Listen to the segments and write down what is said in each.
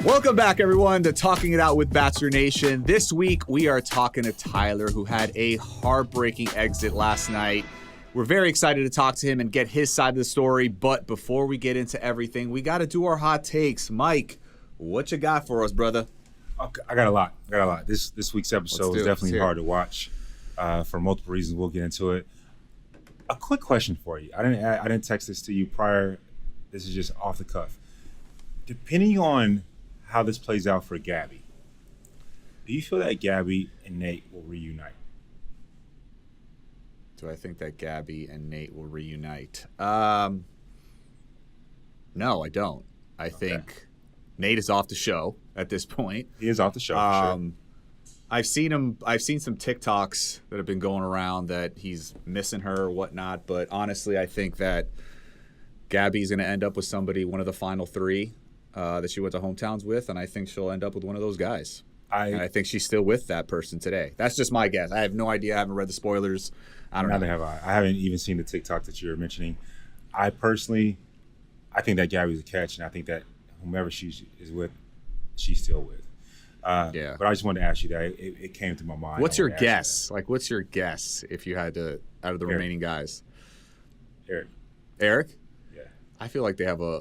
Welcome back, everyone, to Talking It Out with Bachelor Nation. This week, we are talking to Tyler, who had a heartbreaking exit last night. We're very excited to talk to him and get his side of the story. But before we get into everything, we got to do our hot takes. Mike, what you got for us, brother? I got a lot. This week's episode was definitely hard to watch for multiple reasons. We'll get into it. A quick question for you. I didn't text this to you prior. This is just off the cuff. Depending on how this plays out for Gabby, do you feel that Gabby and Nate will reunite? Do I think that Gabby and Nate will reunite? No, I don't. I think Nate is off the show at this point. He is off the show, for sure. I've seen some TikToks that have been going around that he's missing her or whatnot, but honestly, I think that Gabby's going to end up with somebody, one of the final three that she went to hometowns with, and I think she'll end up with one of those guys. And I think she's still with that person today. That's just my guess. I have no idea. I haven't read the spoilers. I don't know. Neither have I. I haven't even seen the TikTok that you were mentioning. I think that Gabby's a catch, and I think that whomever she is with, she's still with. Yeah. But I just wanted to ask you that. It came to my mind. What's your guess? Like, what's your guess if you had to, out of the remaining guys? Eric? Yeah. I feel like they have a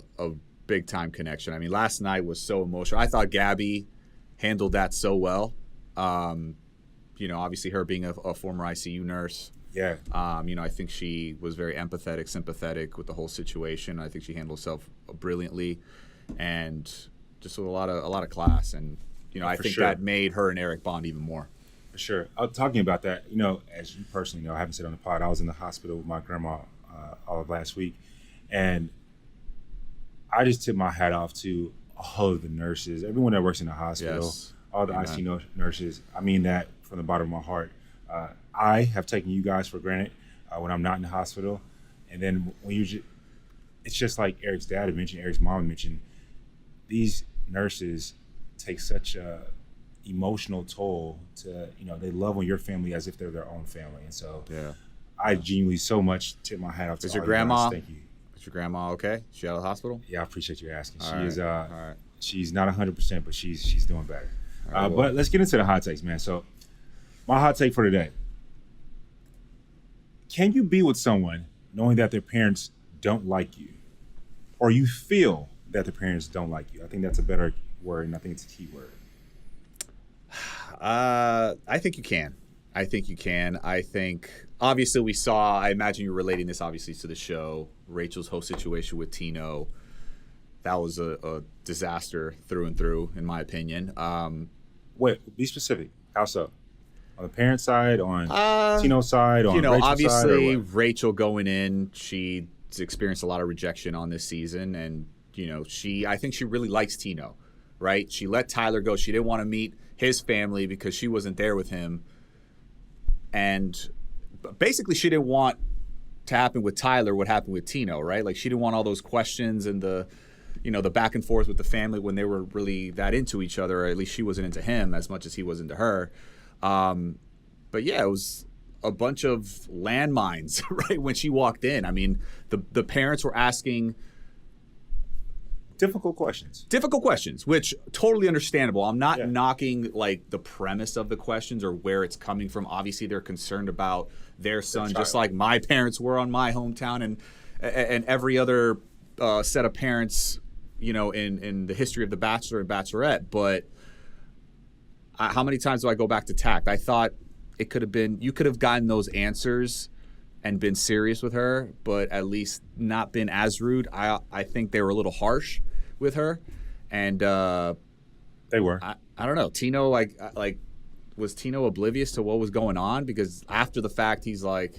big-time connection. I mean, last night was so emotional. I thought Gabby handled that so well. Obviously her being a former ICU nurse. Yeah. I think she was very empathetic, sympathetic with the whole situation. I think she handled herself brilliantly and just with a lot of class. And, I think that made her and Eric bond even more. For sure. Talking about that, as you personally know, I haven't said on the pod, I was in the hospital with my grandma all of last week. And I just tip my hat off to all of the nurses, everyone that works in the hospital, all the ICU nurses. I mean that from the bottom of my heart. I have taken you guys for granted when I'm not in the hospital. And then it's just like Eric's dad had mentioned, Eric's mom had mentioned, these nurses take such a emotional toll to, they love on your family as if they're their own family. And so I genuinely so much tip my hat off to all you guys. Thank you. Is your grandma okay? Is she out of the hospital? Yeah, I appreciate you asking. All right. She's not 100%, but she's doing better. But let's get into the hot takes, man. So my hot take for today. Can you be with someone knowing that their parents don't like you? Or you feel that the parents don't like you? I think that's a better word, and I think it's a key word. I think you can. I think, obviously I imagine you're relating this obviously to the show, Rachel's whole situation with Tino. That was a disaster through and through, in my opinion. Wait, be specific. How so? On the parent side, on Tino's side, on Rachel's obviously side, Rachel going in, she's experienced a lot of rejection on this season, and I think she really likes Tino, right? She let Tyler go. She didn't want to meet his family because she wasn't there with him, and basically she didn't want to happen with Tyler what happened with Tino, right? Like she didn't want all those questions and the back and forth with the family when they were really that into each other, or at least she wasn't into him as much as he was into her. But yeah, it was a bunch of landmines, right? When she walked in, I mean, the parents were asking difficult questions, which totally understandable. I'm not knocking like the premise of the questions or where it's coming from. Obviously they're concerned about their son, just like my parents were on my hometown and every other set of parents, in the history of The Bachelor and Bachelorette. But how many times do I go back to tact? I thought it could have been, you could have gotten those answers and been serious with her, but at least not been as rude. I think they were a little harsh with her, and they were. I don't know. Tino, was Tino oblivious to what was going on? Because after the fact, he's like,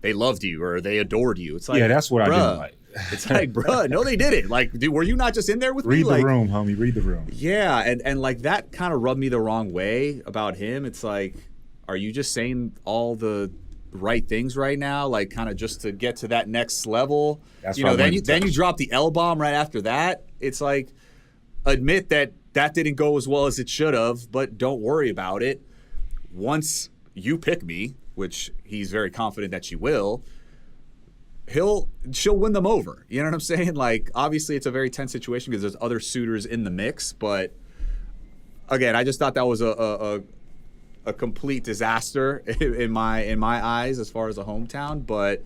they loved you or they adored you. It's like, that's what I didn't like. It's like, bruh, no, they didn't. Like, dude, were you not just in there with me? Read the room, homie. Read the room. Yeah, and like that kind of rubbed me the wrong way about him. It's like, are you just saying all the right things right now, like kind of just to get to that next level? That's then you drop the L bomb right after that. It's like, admit that didn't go as well as it should have, but don't worry about it. Once you pick me, which he's very confident that you will, she'll win them over. You know what I'm saying? Like, obviously it's a very tense situation because there's other suitors in the mix, but again, I just thought that was a complete disaster in my eyes as far as a hometown. But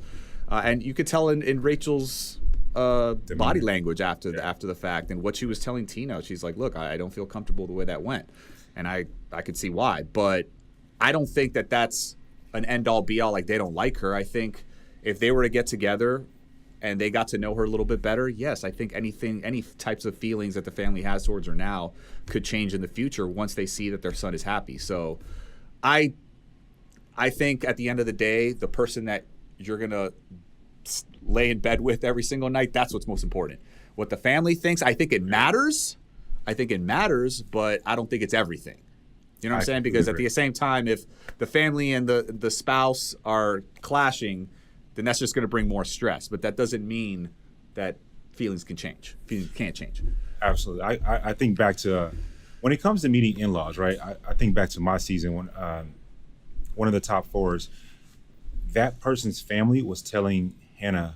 and you could tell in Rachel's body language after the fact and what she was telling Tino. She's like, look, I don't feel comfortable the way that went, and I could see why. But I don't think that that's an end all be all. Like, they don't like her. I think if they were to get together and they got to know her a little bit better, yes, I think any types of feelings that the family has towards her now could change in the future once they see that their son is happy. So I think at the end of the day, the person that you're going to lay in bed with every single night, that's what's most important. What the family thinks, I think it matters. But I don't think it's everything. You know what I'm saying? Because at the same time, if the family and the spouse are clashing, then that's just going to bring more stress. But that doesn't mean that feelings can change. Feelings can't change. Absolutely. I think back to when it comes to meeting in-laws, right? I think back to my season when one of the top fours, that person's family was telling Hannah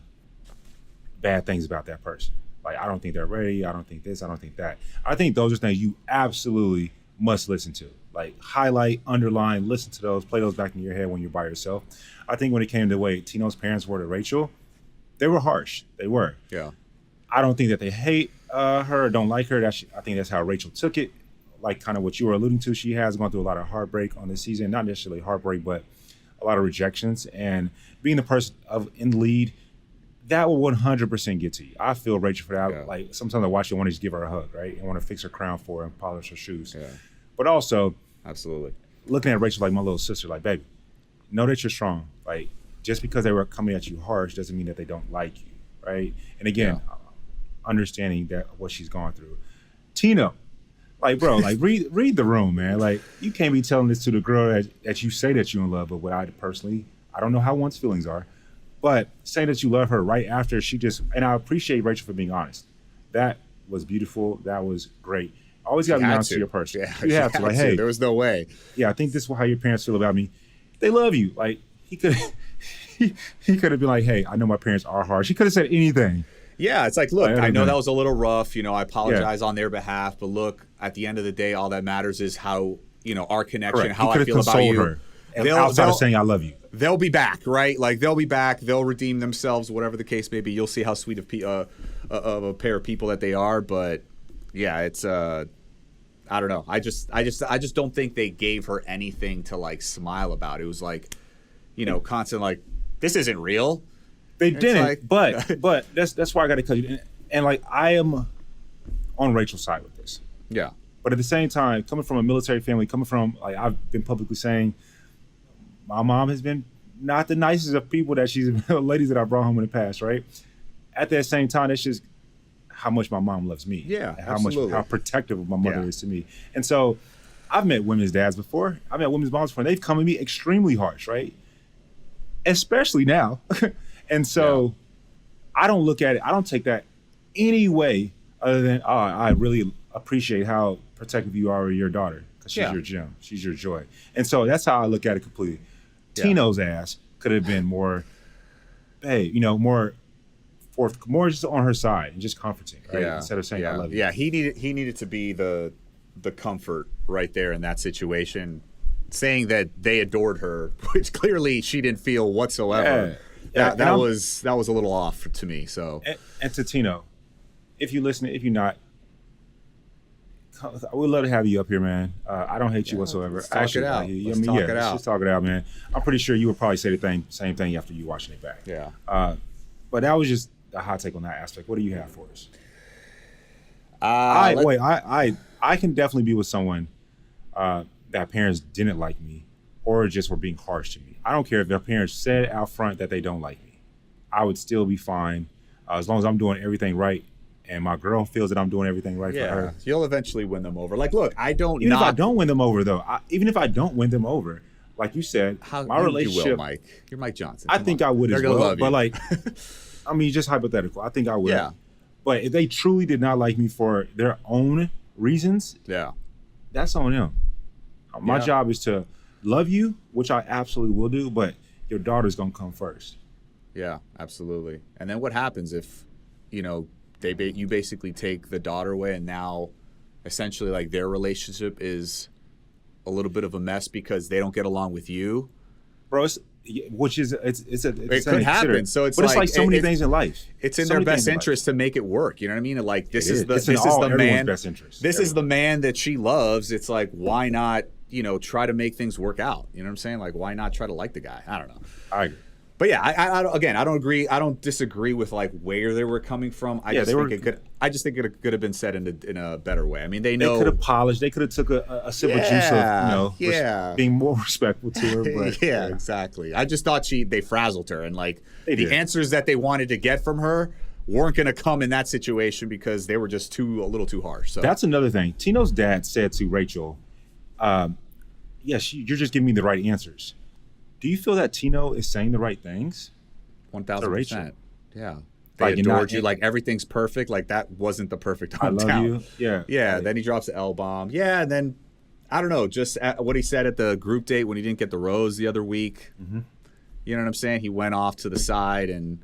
bad things about that person. Like, I don't think they're ready. I don't think this. I don't think that. I think those are things you absolutely must listen to. Like, highlight, underline, listen to those, play those back in your head when you're by yourself. I think when it came to the way Tino's parents were to Rachel, they were harsh. They were. Yeah. I don't think that they hate her or don't like her. I think that's how Rachel took it. Like kind of what you were alluding to, she has gone through a lot of heartbreak on this season. Not necessarily heartbreak, but a lot of rejections. And being the person in the lead, that will 100% get to you. I feel Rachel for that. Yeah. Like, sometimes I watch it, I want to just give her a hug, right? And want to fix her crown for her and polish her shoes. Yeah. But also, absolutely, looking at Rachel like my little sister, like, baby, know that you're strong. Like, just because they were coming at you harsh doesn't mean that they don't like you, right? And again, understanding that what she's gone through. Tino, like, bro, like, read the room, man. Like, you can't be telling this to the girl that you say that you're in love with. What I personally, I don't know how one's feelings are, but saying that you love her right after she just, and I appreciate Rachel for being honest. That was beautiful. That was great. Always got to be honest to your person. Yeah, you have to. Like, hey, there was no way. Yeah, I think this is how your parents feel about me. They love you. Like, he could have been like, hey, I know my parents are harsh. He could have said anything. Yeah, it's like, look, I know that was a little rough. You know, I apologize on their behalf. But look, at the end of the day, all that matters is how, you know, our connection, Correct. how I feel about you. Her. Outside of saying I love you. They'll be back, right? Like, they'll be back. They'll redeem themselves, whatever the case may be. You'll see how sweet of a pair of people that they are. But, yeah, it's I don't know. I just don't think they gave her anything to, like, smile about. It was like, you know, constant, like, this isn't real. They didn't, like, but that's why I got to cut you. And like, I am on Rachel's side with this. Yeah. But at the same time, coming from a military family, coming from, like, I've been publicly saying, my mom has been not the nicest of people that she's ladies that I brought home in the past, right? At that same time, it's just how much my mom loves me. Yeah, how protective my mother is to me. And so I've met women's dads before. I've met women's moms before. And they've come at me extremely harsh, right? Especially now. And so I don't look at it, I don't take that any way other than, oh, I really appreciate how protective you are of your daughter because she's your gem, she's your joy. And so that's how I look at it completely. Tino's ass could have been more, hey, you know, more just on her side and just comforting, right? Instead of saying I love you. Yeah, he needed to be the comfort right there in that situation, saying that they adored her, which clearly she didn't feel whatsoever. That was a little off to me. So and to Tino, if you listen, if you're not, I would love to have you up here, man. I don't hate you whatsoever. Let's talk it out. Let's talk it out, man. I'm pretty sure you would probably say the same thing after you watching it back. Yeah. But that was just a hot take on that aspect. What do you have for us? I can definitely be with someone that parents didn't like me or just were being harsh to me. I don't care if their parents said out front that they don't like me. I would still be fine as long as I'm doing everything right and my girl feels that I'm doing everything right for her. You'll eventually win them over. Like, look, if I don't win them over, though, like you said, my relationship. You will, Mike. You're Mike Johnson. I think I would as well. But, like, I mean, just hypothetical. I think I would. Yeah. But if they truly did not like me for their own reasons, that's on them. My job is to love you, which I absolutely will do, but your daughter's going to come first. Yeah, absolutely. And then what happens if, you know, you basically take the daughter away and now essentially like their relationship is a little bit of a mess because they don't get along with you. Bro, it could happen. So it's like so many things in life. It's in their best interest to make it work. You know what I mean? Like this is the man. Best interest. This is the man that she loves. It's like, why not, try to make things work out? You know what I'm saying? Like, why not try to like the guy? I don't know. I agree. But yeah, I don't agree. I don't disagree with like where they were coming from. I just think it could have been said in a better way. I mean, they know they could have polished. They could have took a sip of juice of being more respectful to her. But, yeah, exactly. I just thought they frazzled her, and like the answers that they wanted to get from her weren't going to come in that situation because they were just a little too harsh. So that's another thing. Tino's dad said to Rachel, "You're just giving me the right answers." Do you feel that Tino is saying the right things? 1,000%. Yeah. They adored you. Like, everything's perfect. Like, that wasn't the perfect hometown. I love you. Yeah. Then he drops the L-bomb. Yeah, and then, I don't know, just what he said at the group date when he didn't get the rose the other week. Mm-hmm. You know what I'm saying? He went off to the side and,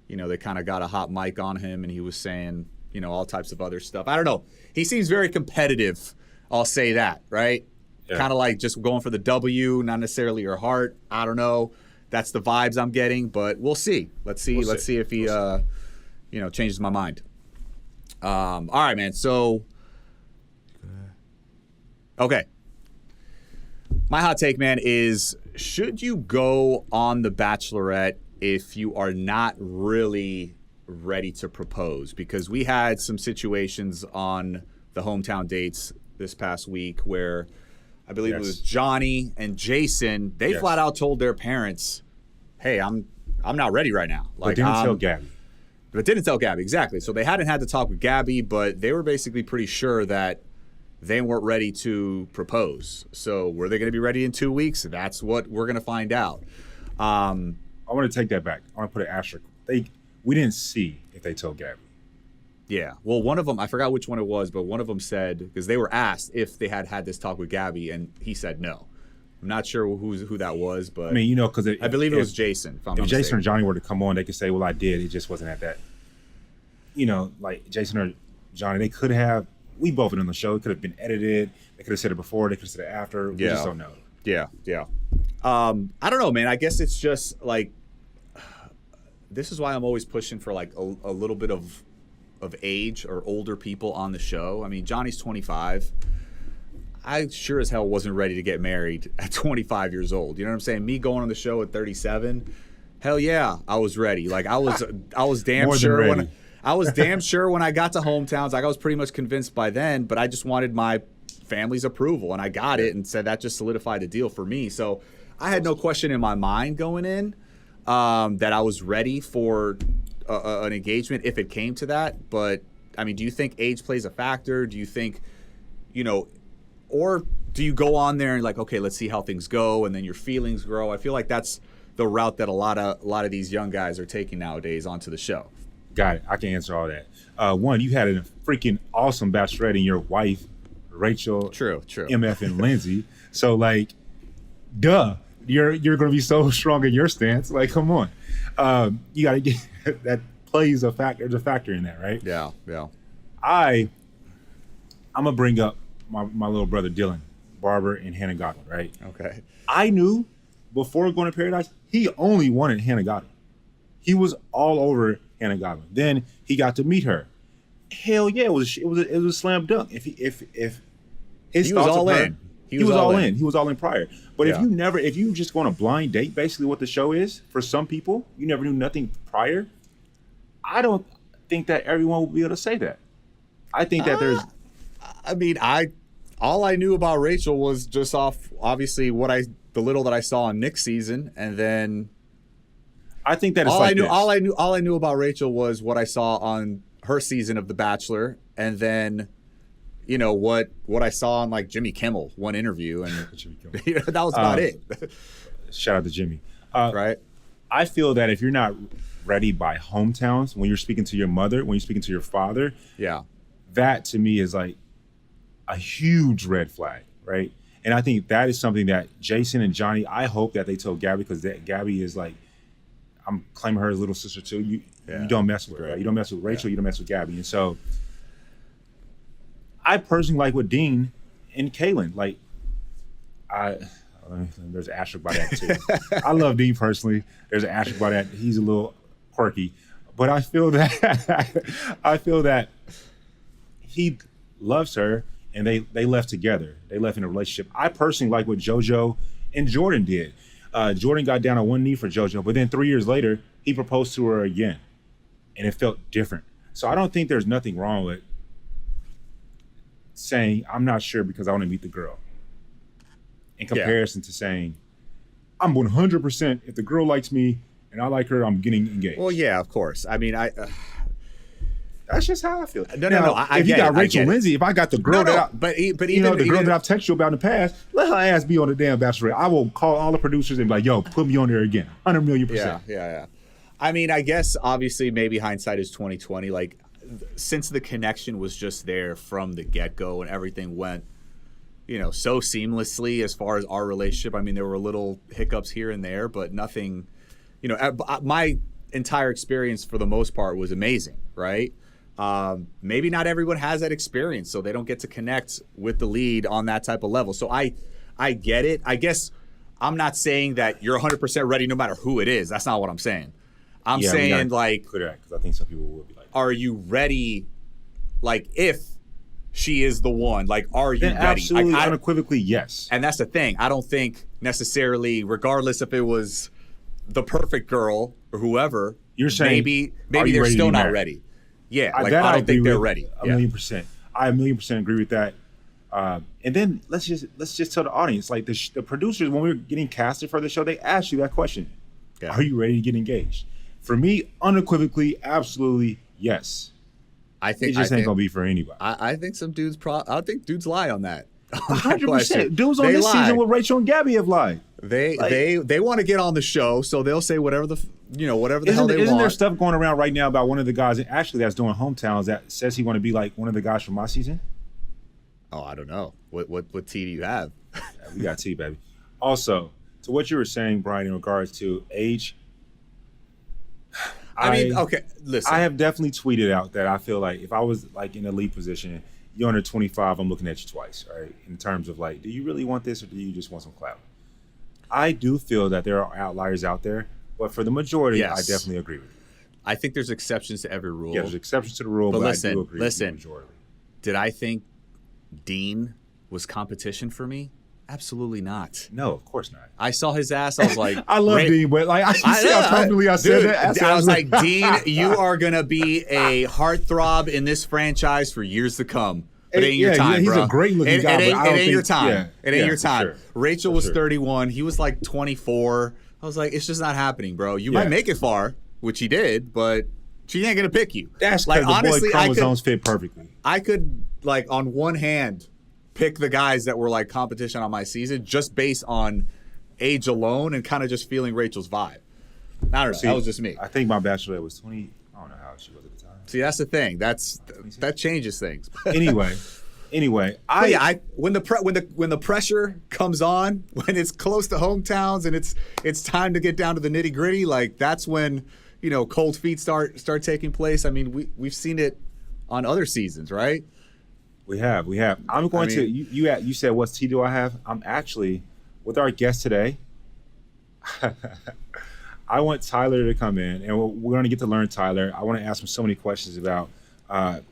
they kind of got a hot mic on him and he was saying, all types of other stuff. I don't know. He seems very competitive. I'll say that, right? Yeah. Kind of like just going for the W, not necessarily your heart. I don't know. That's the vibes I'm getting, but we'll see. Let's see if he, changes my mind. All right, man. So, okay. My hot take, man, is should you go on The Bachelorette if you are not really ready to propose? Because we had some situations on the hometown dates this past week where I believe it was Johnny and Jason. They flat out told their parents, "Hey, I'm not ready right now." Like, but didn't tell Gabby. But didn't tell Gabby, exactly. So they hadn't had to talk with Gabby, but they were basically pretty sure that they weren't ready to propose. So were they going to be ready in 2 weeks? That's what we're going to find out. I want to take that back. I want to put an asterisk. We didn't see if they told Gabby. Yeah. Well, one of them, I forgot which one it was, but one of them said, because they were asked if they had this talk with Gabby, and he said no. I'm not sure who that was, but I mean, because I believe it was Jason. If Jason or Johnny were to come on, they could say, "Well, I did. It just wasn't at that." Like Jason or Johnny, they could have. We both been on the show. It could have been edited. They could have said it before. They could have said it after. We just don't know. Yeah. I don't know, man. I guess it's just like this is why I'm always pushing for like a little bit of age or older people on the show. I mean, Johnny's 25. I sure as hell wasn't ready to get married at 25 years old. You know what I'm saying? Me going on the show at 37, hell yeah, I was ready. Like I was damn sure when I got to hometowns. Like I was pretty much convinced by then, but I just wanted my family's approval, and I got it, and said that just solidified the deal for me. So I had no question in my mind going in that I was ready for an engagement if it came to that. But I mean, do you think age plays a factor? Do you think, or do you go on there and like, okay, let's see how things go, and then your feelings grow? I feel like that's the route that a lot of these young guys are taking nowadays onto the show. Got it. I can answer all that. One, you had a freaking awesome bachelorette in your wife, Rachel, true, MF, and Lindsay. So like, duh, you're going to be so strong in your stance. Like, come on, you got to get that plays a factor. There's a factor in that, right? Yeah. I'm gonna bring up my little brother Dylan, Barber, and Hannah Godwin, right? Okay. I knew before going to Paradise, he only wanted Hannah Godwin. He was all over Hannah Godwin. Then he got to meet her. Hell yeah, it was a slam dunk. If his he was all in. He was all in. He was all in prior. But if you just go on a blind date, basically what the show is for some people, you never knew nothing prior. I don't think that everyone will be able to say that. I think that there's. I mean, all I knew about Rachel was just off obviously the little that I saw on Nick's season, and then I think that all I knew about Rachel was what I saw on her season of The Bachelor, and then what I saw on like Jimmy Kimmel one interview, and that was about it. Shout out to Jimmy. Right. I feel that if you're not ready by hometowns, when you're speaking to your mother, when you're speaking to your father, that to me is like a huge red flag, right? And I think that is something that Jason and Johnny, I hope that they told Gabby, because Gabby is like, I'm claiming her as little sister too. You don't mess with her. Right? You don't mess with Rachel. You don't mess with Gabby. And so I personally like with Dean and Kaylin. Like, there's an asterisk by that too. I love Dean personally. There's an asterisk by that. He's a little quirky, but I feel that he loves her, and they left together. They left in a relationship. I personally like what JoJo and Jordan did. Jordan got down on one knee for JoJo, but then 3 years later, he proposed to her again, and it felt different. So I don't think there's nothing wrong with saying, I'm not sure because I want to meet the girl, in comparison to saying, I'm 100%, if the girl likes me and I like her, I'm getting engaged. Well, yeah, of course. I mean, that's just how I feel. No. If you got Rachel Lindsay, if I got the girl but even the girl that I've texted you about in the past, let her ass be on the damn Bachelorette. I will call all the producers and be like, yo, put me on there again, 100,000,000%. Yeah. I mean, I guess obviously maybe hindsight is 2020. Like, since the connection was just there from the get-go and everything went, so seamlessly as far as our relationship. I mean, there were little hiccups here and there, but nothing. My entire experience for the most part was amazing, right? Maybe not everyone has that experience, so they don't get to connect with the lead on that type of level. So I get it. I guess I'm not saying that you're 100% ready no matter who it is. That's not what I'm saying. I'm saying, like, because I think some people will be like, are you ready? Like, if she is the one, like, are you then ready? Absolutely, unequivocally, yes. And that's the thing. I don't think necessarily, regardless if it was the perfect girl or whoever, you're saying maybe they're still not ready. Yeah, like, I don't think they're ready. A million percent. I 1,000,000% agree with that. And then let's just tell the audience, like, the producers, when we were getting casted for the show, they asked you that question. Yeah. Are you ready to get engaged? For me, unequivocally, absolutely, yes. I think it just ain't gonna be for anybody. I think some dudes I think dudes lie on that. 100%. Dudes on this season with Rachel and Gabby have lied. They want to get on the show, so they'll say whatever the hell they want. Isn't there stuff going around right now about one of the guys actually that's doing hometowns that says he want to be like one of the guys from my season? Oh, I don't know. What tea do you have? Yeah, we got tea, baby. Also, to what you were saying, Bryan, in regards to age. I mean, okay, listen. I have definitely tweeted out that I feel like if I was like in a lead position, you're under 25, I'm looking at you twice, right? In terms of like, do you really want this or do you just want some clout? I do feel that there are outliers out there, but for the majority, yes, I definitely agree with you. I think there's exceptions to every rule. Yeah, there's exceptions to the rule, but I do agree with the majority. Did I think Dean was competition for me? Absolutely not. No, of course not. I saw his ass. I was like, I love Dean, but like, I see how confidently I said that. I was like, Dean, you are gonna be a heartthrob in this franchise for years to come. It ain't your time, he's bro. A great looking guy. It ain't your time. It ain't your time. Sure. Rachel was 31. He was like 24. I was like, it's just not happening, bro. You might make it far, which he did, but she ain't gonna pick you. That's like, honestly, the boy chromosomes fit perfectly. I could, like, on one hand, pick the guys that were like competition on my season just based on age alone and kind of just feeling Rachel's vibe. I don't know. That was just me. I think my Bachelorette was 20. I don't know how she was at the time. See, that's the thing. That changes things. Anyway, when the pressure comes on, when it's close to hometowns and it's time to get down to the nitty gritty, like that's when cold feet start taking place. I mean, we've seen it on other seasons, right? We have. I'm going to you said what tea do I have? I'm actually with our guest today. I want Tyler to come in, and we're going to get to learn Tyler. I want to ask him so many questions about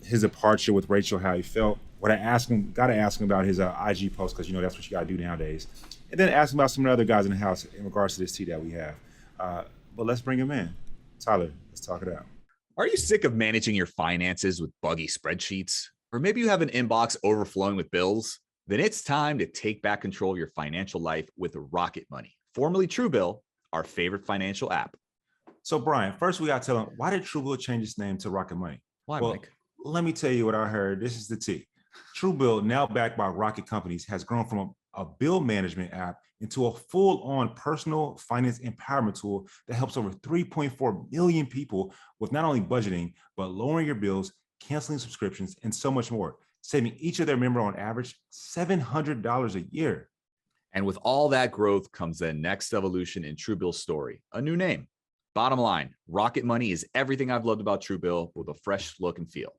his departure with Rachel, how he felt. What I asked him, got to ask him about his IG post because that's what you got to do nowadays, and then ask him about some of the other guys in the house in regards to this tea that we have. But let's bring him in. Tyler, let's talk it out. Are you sick of managing your finances with buggy spreadsheets? Or maybe you have an inbox overflowing with bills? Then it's time to take back control of your financial life with Rocket Money, formerly Truebill, our favorite financial app. So, Bryan, first we got to tell him, why did Truebill change its name to Rocket Money? Why, Mike? Let me tell you what I heard. This is the tea. Truebill, now backed by Rocket Companies, has grown from a bill management app into a full-on personal finance empowerment tool that helps over 3.4 million people with not only budgeting, but lowering your bills, canceling subscriptions, and so much more, saving each of their members on average $700 a year. And with all that growth comes the next evolution in Truebill's story, a new name. Bottom line, Rocket Money is everything I've loved about Truebill with a fresh look and feel.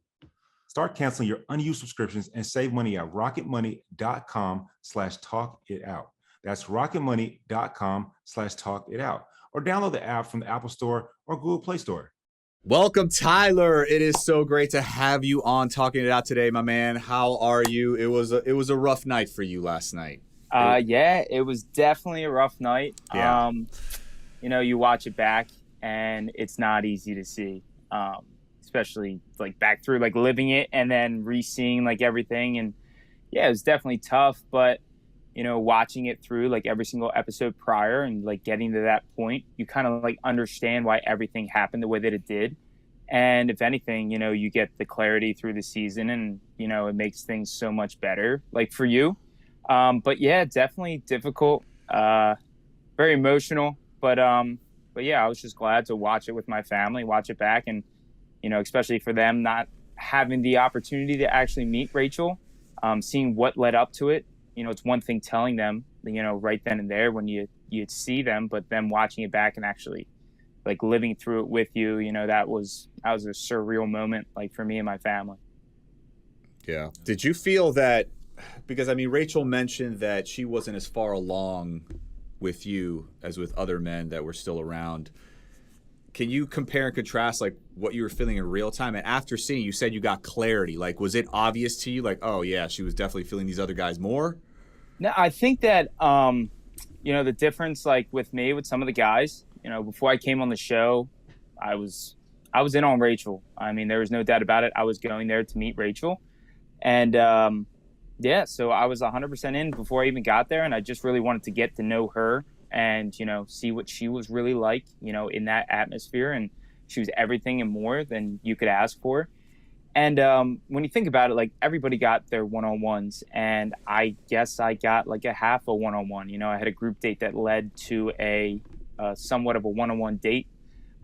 Start canceling your unused subscriptions and save money at rocketmoney.com/talkitout. That's rocketmoney.com/talkitout. Or download the app from the Apple Store or Google Play Store. Welcome, Tyler. It is so great to have you on Talking It Out today, my man. How are you? It was a rough night for you last night. Yeah, it was definitely a rough night. Yeah. You watch it back and it's not easy to see, especially like back through like living it and then re-seeing like everything. And yeah, it was definitely tough, but watching it through like every single episode prior and like getting to that point, you kind of like understand why everything happened the way that it did. And if anything, you get the clarity through the season and, it makes things so much better, like for you. But yeah, definitely difficult, very emotional, but yeah, I was just glad to watch it with my family, watch it back. And, especially for them not having the opportunity to actually meet Rachel, seeing what led up to it. It's one thing telling them, right then and there when you'd see them, but them watching it back and actually like living through it with you, that was a surreal moment, like for me and my family. Yeah. Did you feel that, because I mean, Rachel mentioned that she wasn't as far along with you as with other men that were still around. Can you compare and contrast like what you were feeling in real time? And after seeing, you said you got clarity. Like, was it obvious to you? Like, oh yeah, she was definitely feeling these other guys more? No, I think that, the difference like with me, with some of the guys, before I came on the show, I was in on Rachel. I mean, there was no doubt about it. I was going there to meet Rachel. And, yeah, so I was 100% in before I even got there. And I just really wanted to get to know her and, see what she was really like, in that atmosphere. And she was everything and more than you could ask for. And when you think about it, like everybody got their one-on-ones, and I guess I got like a half a one-on-one. I had a group date that led to a somewhat of a one-on-one date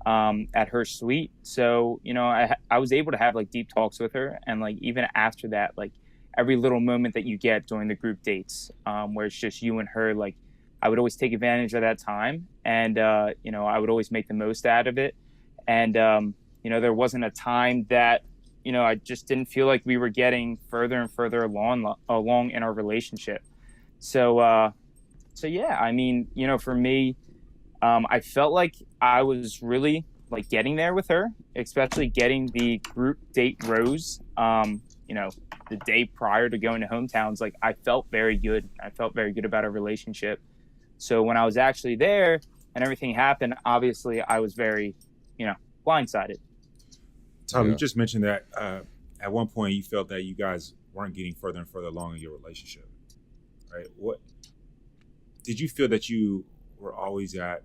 at her suite. So, I was able to have like deep talks with her. And like even after that, like every little moment that you get during the group dates where it's just you and her, like I would always take advantage of that time. And, I would always make the most out of it. And, there wasn't a time that, I just didn't feel like we were getting further and further along in our relationship. So yeah, I mean, for me, I felt like I was really like getting there with her, especially getting the group date rose, the day prior to going to hometowns. Like I felt very good. I felt very good about our relationship. So when I was actually there and everything happened, obviously I was very, blindsided. Tom, you just mentioned that at one point you felt that you guys weren't getting further and further along in your relationship, right? What did you feel that you were always at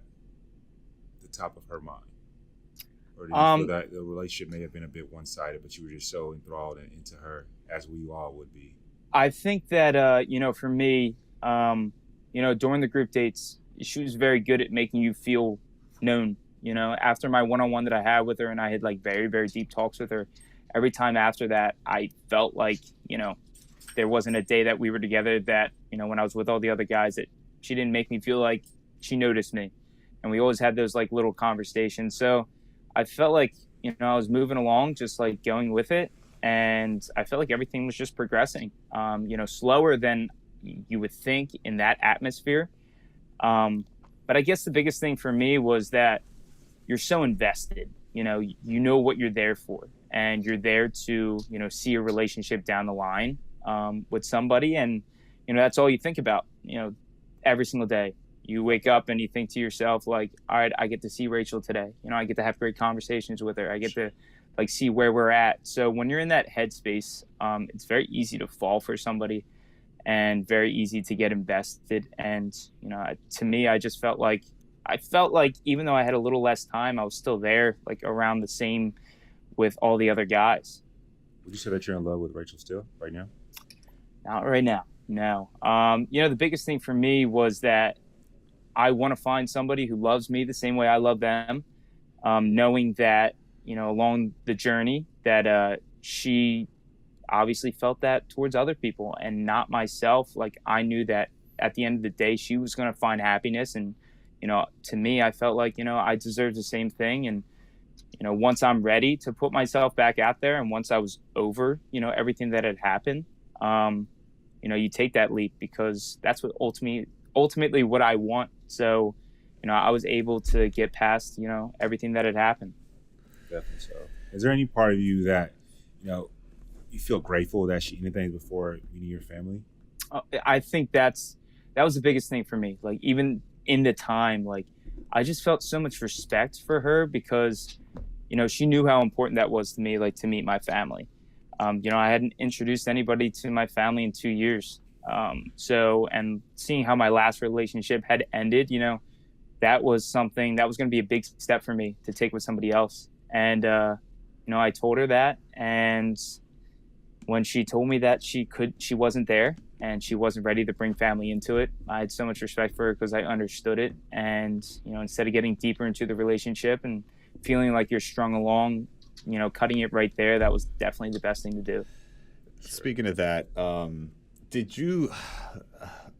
the top of her mind, or did you feel that the relationship may have been a bit one-sided, but you were just so enthralled into her, as we all would be? I think that for me, during the group dates, she was very good at making you feel known. After my one-on-one that I had with her, and I had like very, very deep talks with her, every time after that, I felt like, there wasn't a day that we were together that, when I was with all the other guys, that she didn't make me feel like she noticed me. And we always had those like little conversations. So I felt like, I was moving along, just like going with it. And I felt like everything was just progressing, slower than you would think in that atmosphere. But I guess the biggest thing for me was that you're so invested, what you're there for, and you're there to, see a relationship down the line with somebody. And, that's all you think about, every single day. You wake up and you think to yourself, like, all right, I get to see Rachel today. I get to have great conversations with her. I get to like see where we're at. So when you're in that headspace, it's very easy to fall for somebody and very easy to get invested. And, to me, I felt like even though I had a little less time, I was still there, like around the same with all the other guys. Would you say that you're in love with Rachel still right now? Not right now. No. The biggest thing for me was that I want to find somebody who loves me the same way I love them. Knowing that, along the journey that she obviously felt that towards other people and not myself. Like I knew that at the end of the day, she was going to find happiness. And, to me, I felt like, I deserved the same thing. And, once I'm ready to put myself back out there, and once I was over, everything that had happened, you take that leap, because that's what ultimately what I want. So, I was able to get past, everything that had happened. Definitely so. Is there any part of you that, you feel grateful that she ended things before meeting your family? I think that was the biggest thing for me. Like, even in the time, like, I just felt so much respect for her, because, she knew how important that was to me, like, to meet my family. I hadn't introduced anybody to my family in 2 years. And seeing how my last relationship had ended, that was something that was going to be a big step for me to take with somebody else. And, I told her that. And when she told me that she wasn't there and she wasn't ready to bring family into it, I had so much respect for her, because I understood it. And, instead of getting deeper into the relationship and feeling like you're strung along, cutting it right there, that was definitely the best thing to do. Speaking of that, did you?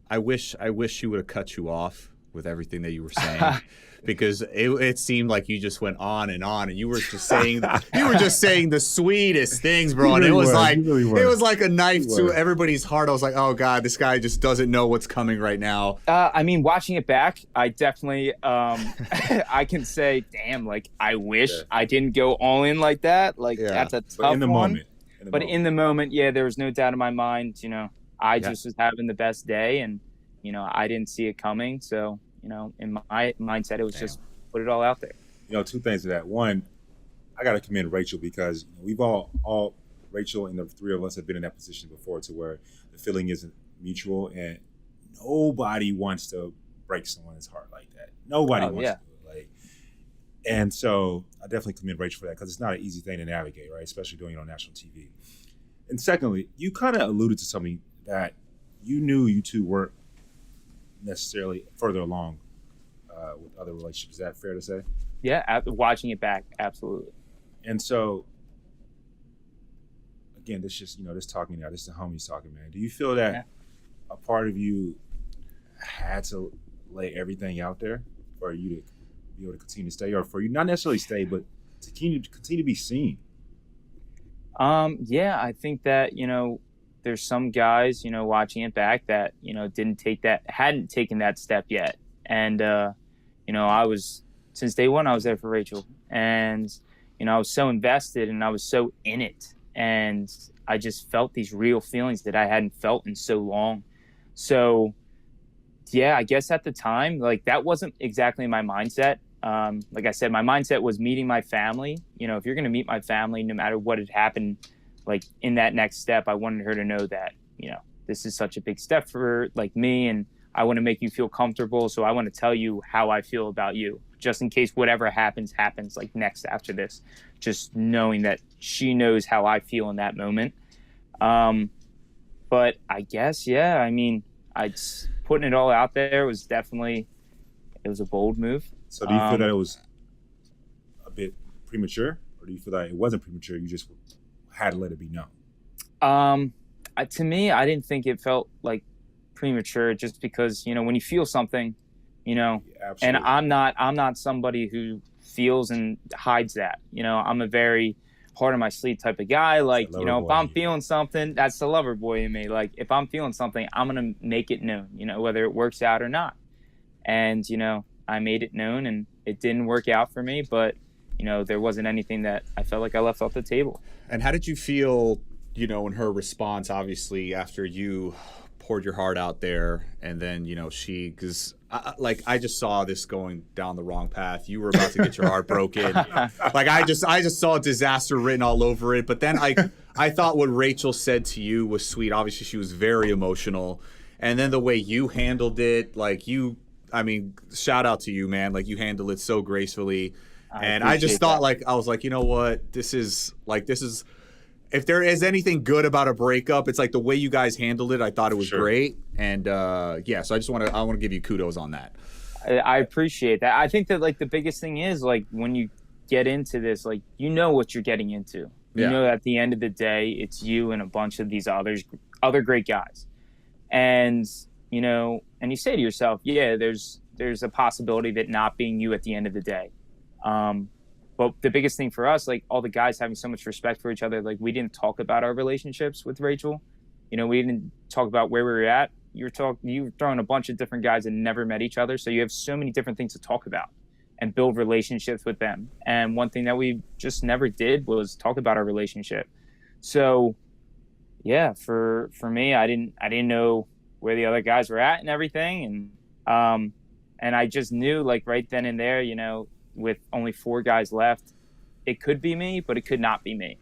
I wish she would have cut you off with everything that you were saying, because it seemed like you just went on, and you were just saying the sweetest things, bro. And it was like a knife to everybody's heart. I was like, oh God, this guy just doesn't know what's coming right now. Watching it back, I definitely I can say, damn, like, I wish I didn't go all in like that. Like, that's a tough but in the one. Moment. In the moment, there was no doubt in my mind. I just was having the best day, and I didn't see it coming. So, in my mindset, it was just put it all out there. Two things to that. One, I got to commend Rachel, because we've all Rachel and the three of us have been in that position before, to where the feeling isn't mutual, and nobody wants to break someone's heart like that. Nobody wants to do it. And so I definitely commend Rachel for that, because it's not an easy thing to navigate, right? Especially doing it on national TV. And secondly, you kind of alluded to something that you knew you two weren't necessarily further along with other relationships. Is that fair to say? Yeah, watching it back, absolutely. And so, again, this just, this talking now, this is the homies talking, man. Do you feel that a part of you had to lay everything out there for you to be able to continue to stay, or for you not necessarily stay, but to continue to be seen? I think that, there's some guys, watching it back that, hadn't taken that step yet. And, since day one, I was there for Rachel, and, I was so invested, and I was so in it, and I just felt these real feelings that I hadn't felt in so long. So, I guess at the time, like, that wasn't exactly my mindset. Like I said, my mindset was meeting my family. If you're going to meet my family, no matter what had happened, like, in that next step, I wanted her to know that, this is such a big step for, like, me, and I want to make you feel comfortable. So I want to tell you how I feel about you, just in case whatever happens, like, next after this, just knowing that she knows how I feel in that moment. But I guess, putting it all out there was definitely, it was a bold move. So do you feel that it was a bit premature, or do you feel that it wasn't premature, you just had to let it be known? To me, I didn't think it felt like premature, just because, when you feel something, and I'm not somebody who feels and hides that. I'm a very heart on my sleeve type of guy. Like, if I'm feeling something, that's the lover boy in me. Like, if I'm feeling something, I'm going to make it known, whether it works out or not. And, I made it known, and it didn't work out for me, but, there wasn't anything that I felt like I left off the table. And how did you feel, in her response, obviously, after you poured your heart out there, and then, because I just saw this going down the wrong path. You were about to get your heart broken. Like, I just saw disaster written all over it. But then I thought what Rachel said to you was sweet. Obviously, she was very emotional. And then the way you handled it, shout out to you, man. Like, you handled it so gracefully. And I just thought, I was like, you know what? This is, if there is anything good about a breakup, it's like the way you guys handled it. I thought it was great. And so I want to give you kudos on that. I appreciate that. I think that, the biggest thing is, when you get into this, what you're getting into. At the end of the day, it's you and a bunch of these other great guys. And, and you say to yourself, there's a possibility of it not being you at the end of the day. But the biggest thing for us, like all the guys having so much respect for each other, like we didn't talk about our relationships with Rachel. You know, we didn't talk about where we were at. You were throwing a bunch of different guys that never met each other. So you have so many different things to talk about and build relationships with them. And one thing that we just never did was talk about our relationship. So yeah, for me, I didn't know where the other guys were at and everything. And I just knew, like, right then and there, you know, with only 4 guys left, it could be me, but it could not be me.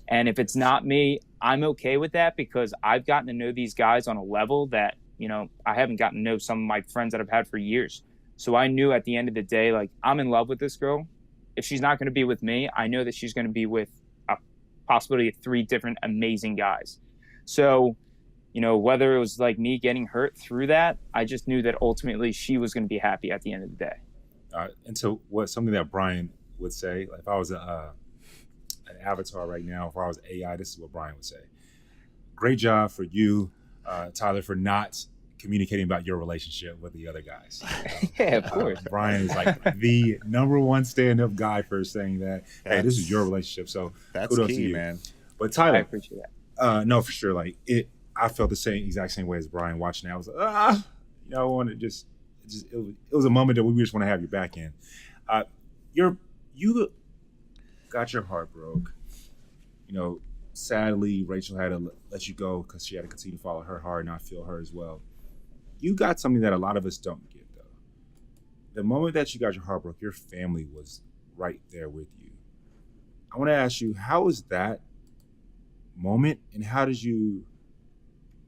And if it's not me, I'm okay with that, because I've gotten to know these guys on a level that, you know, I haven't gotten to know some of my friends that I've had for years. So I knew at the end of the day, like, I'm in love with this girl. If she's not going to be with me, I know that she's going to be with a possibility of 3 different amazing guys. So, you know, whether it was like me getting hurt through that, I just knew that ultimately she was going to be happy at the end of the day. And so something that Bryan would say, like if I was an avatar right now, if I was AI, this is what Bryan would say. Great job for you, Tyler, for not communicating about your relationship with the other guys. Yeah, of course. Bryan is like the number one stand-up guy for saying that, hey, this is your relationship. So that's kudos key, to you, man. But Tyler, I appreciate that. No, for sure. Like I felt the exact same way as Bryan watching that. I was like, you know, I want to it was a moment that we just want to have you back in. You got your heart broke. You know, sadly, Rachel had to let you go because she had to continue to follow her heart and not feel her as well. You got something that a lot of us don't get, though. The moment that you got your heart broke, your family was right there with you. I want to ask you, how was that moment, and how did you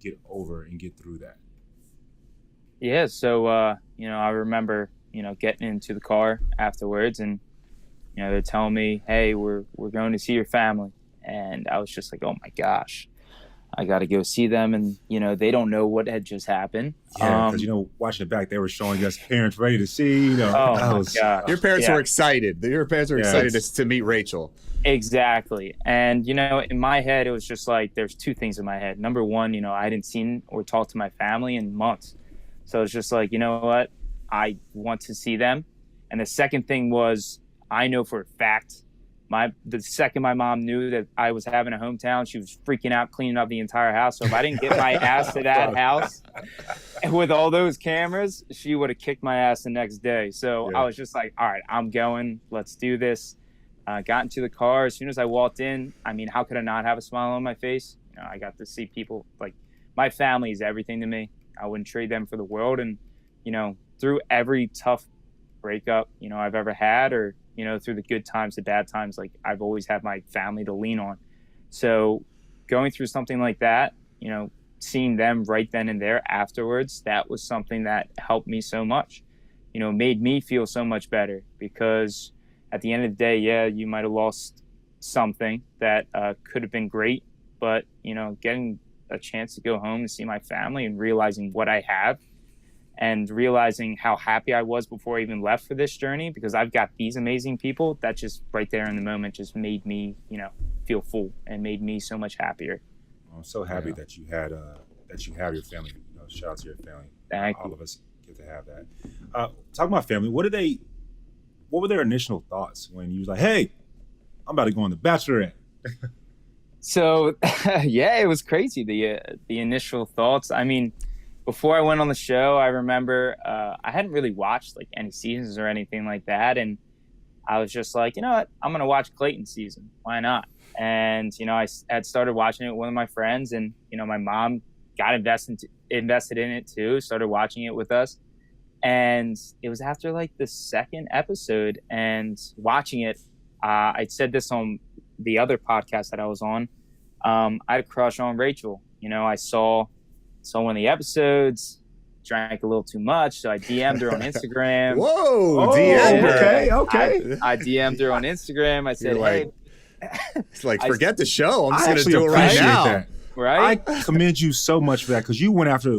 get over and get through that? Yeah, so you know, I remember, you know, getting into the car afterwards, and you know, they're telling me, "Hey, we're going to see your family," and I was just like, "Oh my gosh, I got to go see them," and you know, they don't know what had just happened. Yeah, because you know, watching it back, they were showing us parents ready to see. You know, oh my gosh. Your parents were excited. Your parents were excited to meet Rachel. Exactly. And, you know, in my head, it was just like, there's 2 things in my head. Number one, you know, I hadn't seen or talked to my family in months. So it's just like, you know what? I want to see them. And the second thing was, I know for a fact, the second my mom knew that I was having a hometown, she was freaking out, cleaning up the entire house. So if I didn't get my ass to that house with all those cameras, she would have kicked my ass the next day. So I was just like, all right, I'm going. Let's do this. Got into the car. As soon as I walked in, I mean, how could I not have a smile on my face? You know, I got to see people. Like, my family is everything to me. I wouldn't trade them for the world. And, you know, through every tough breakup, you know, I've ever had, or, you know, through the good times, the bad times, like, I've always had my family to lean on. So going through something like that, you know, seeing them right then and there afterwards, that was something that helped me so much, you know, made me feel so much better, because at the end of the day, yeah, you might have lost something that could have been great, but, you know, getting a chance to go home and see my family and realizing what I have and realizing how happy I was before I even left for this journey, because I've got these amazing people that just right there in the moment just made me, you know, feel full and made me so much happier. I'm so happy that you have your family. You know, shout out to your family. Thank all you. of us get to have that. Talking about family, what were their initial thoughts when you was like, "Hey, I'm about to go on the Bachelorette"? So, yeah, it was crazy. The initial thoughts. I mean, before I went on the show, I remember I hadn't really watched like any seasons or anything like that, and I was just like, you know what, I'm gonna watch Clayton's season. Why not? And you know, I had started watching it with one of my friends, and you know, my mom got invested in it too. Started watching it with us. And it was after like the 2nd episode and watching it, I said this on the other podcast that I was on. I had a crush on Rachel. You know, I saw one of the episodes, drank a little too much, so I DM'd her on Instagram. Whoa, DM'd her. Okay. I DM'd her on Instagram. I said, like, hey. It's like, forget the show. I'm just I going to do it right appreciate now. that. Right? I commend you so much for that, because you went after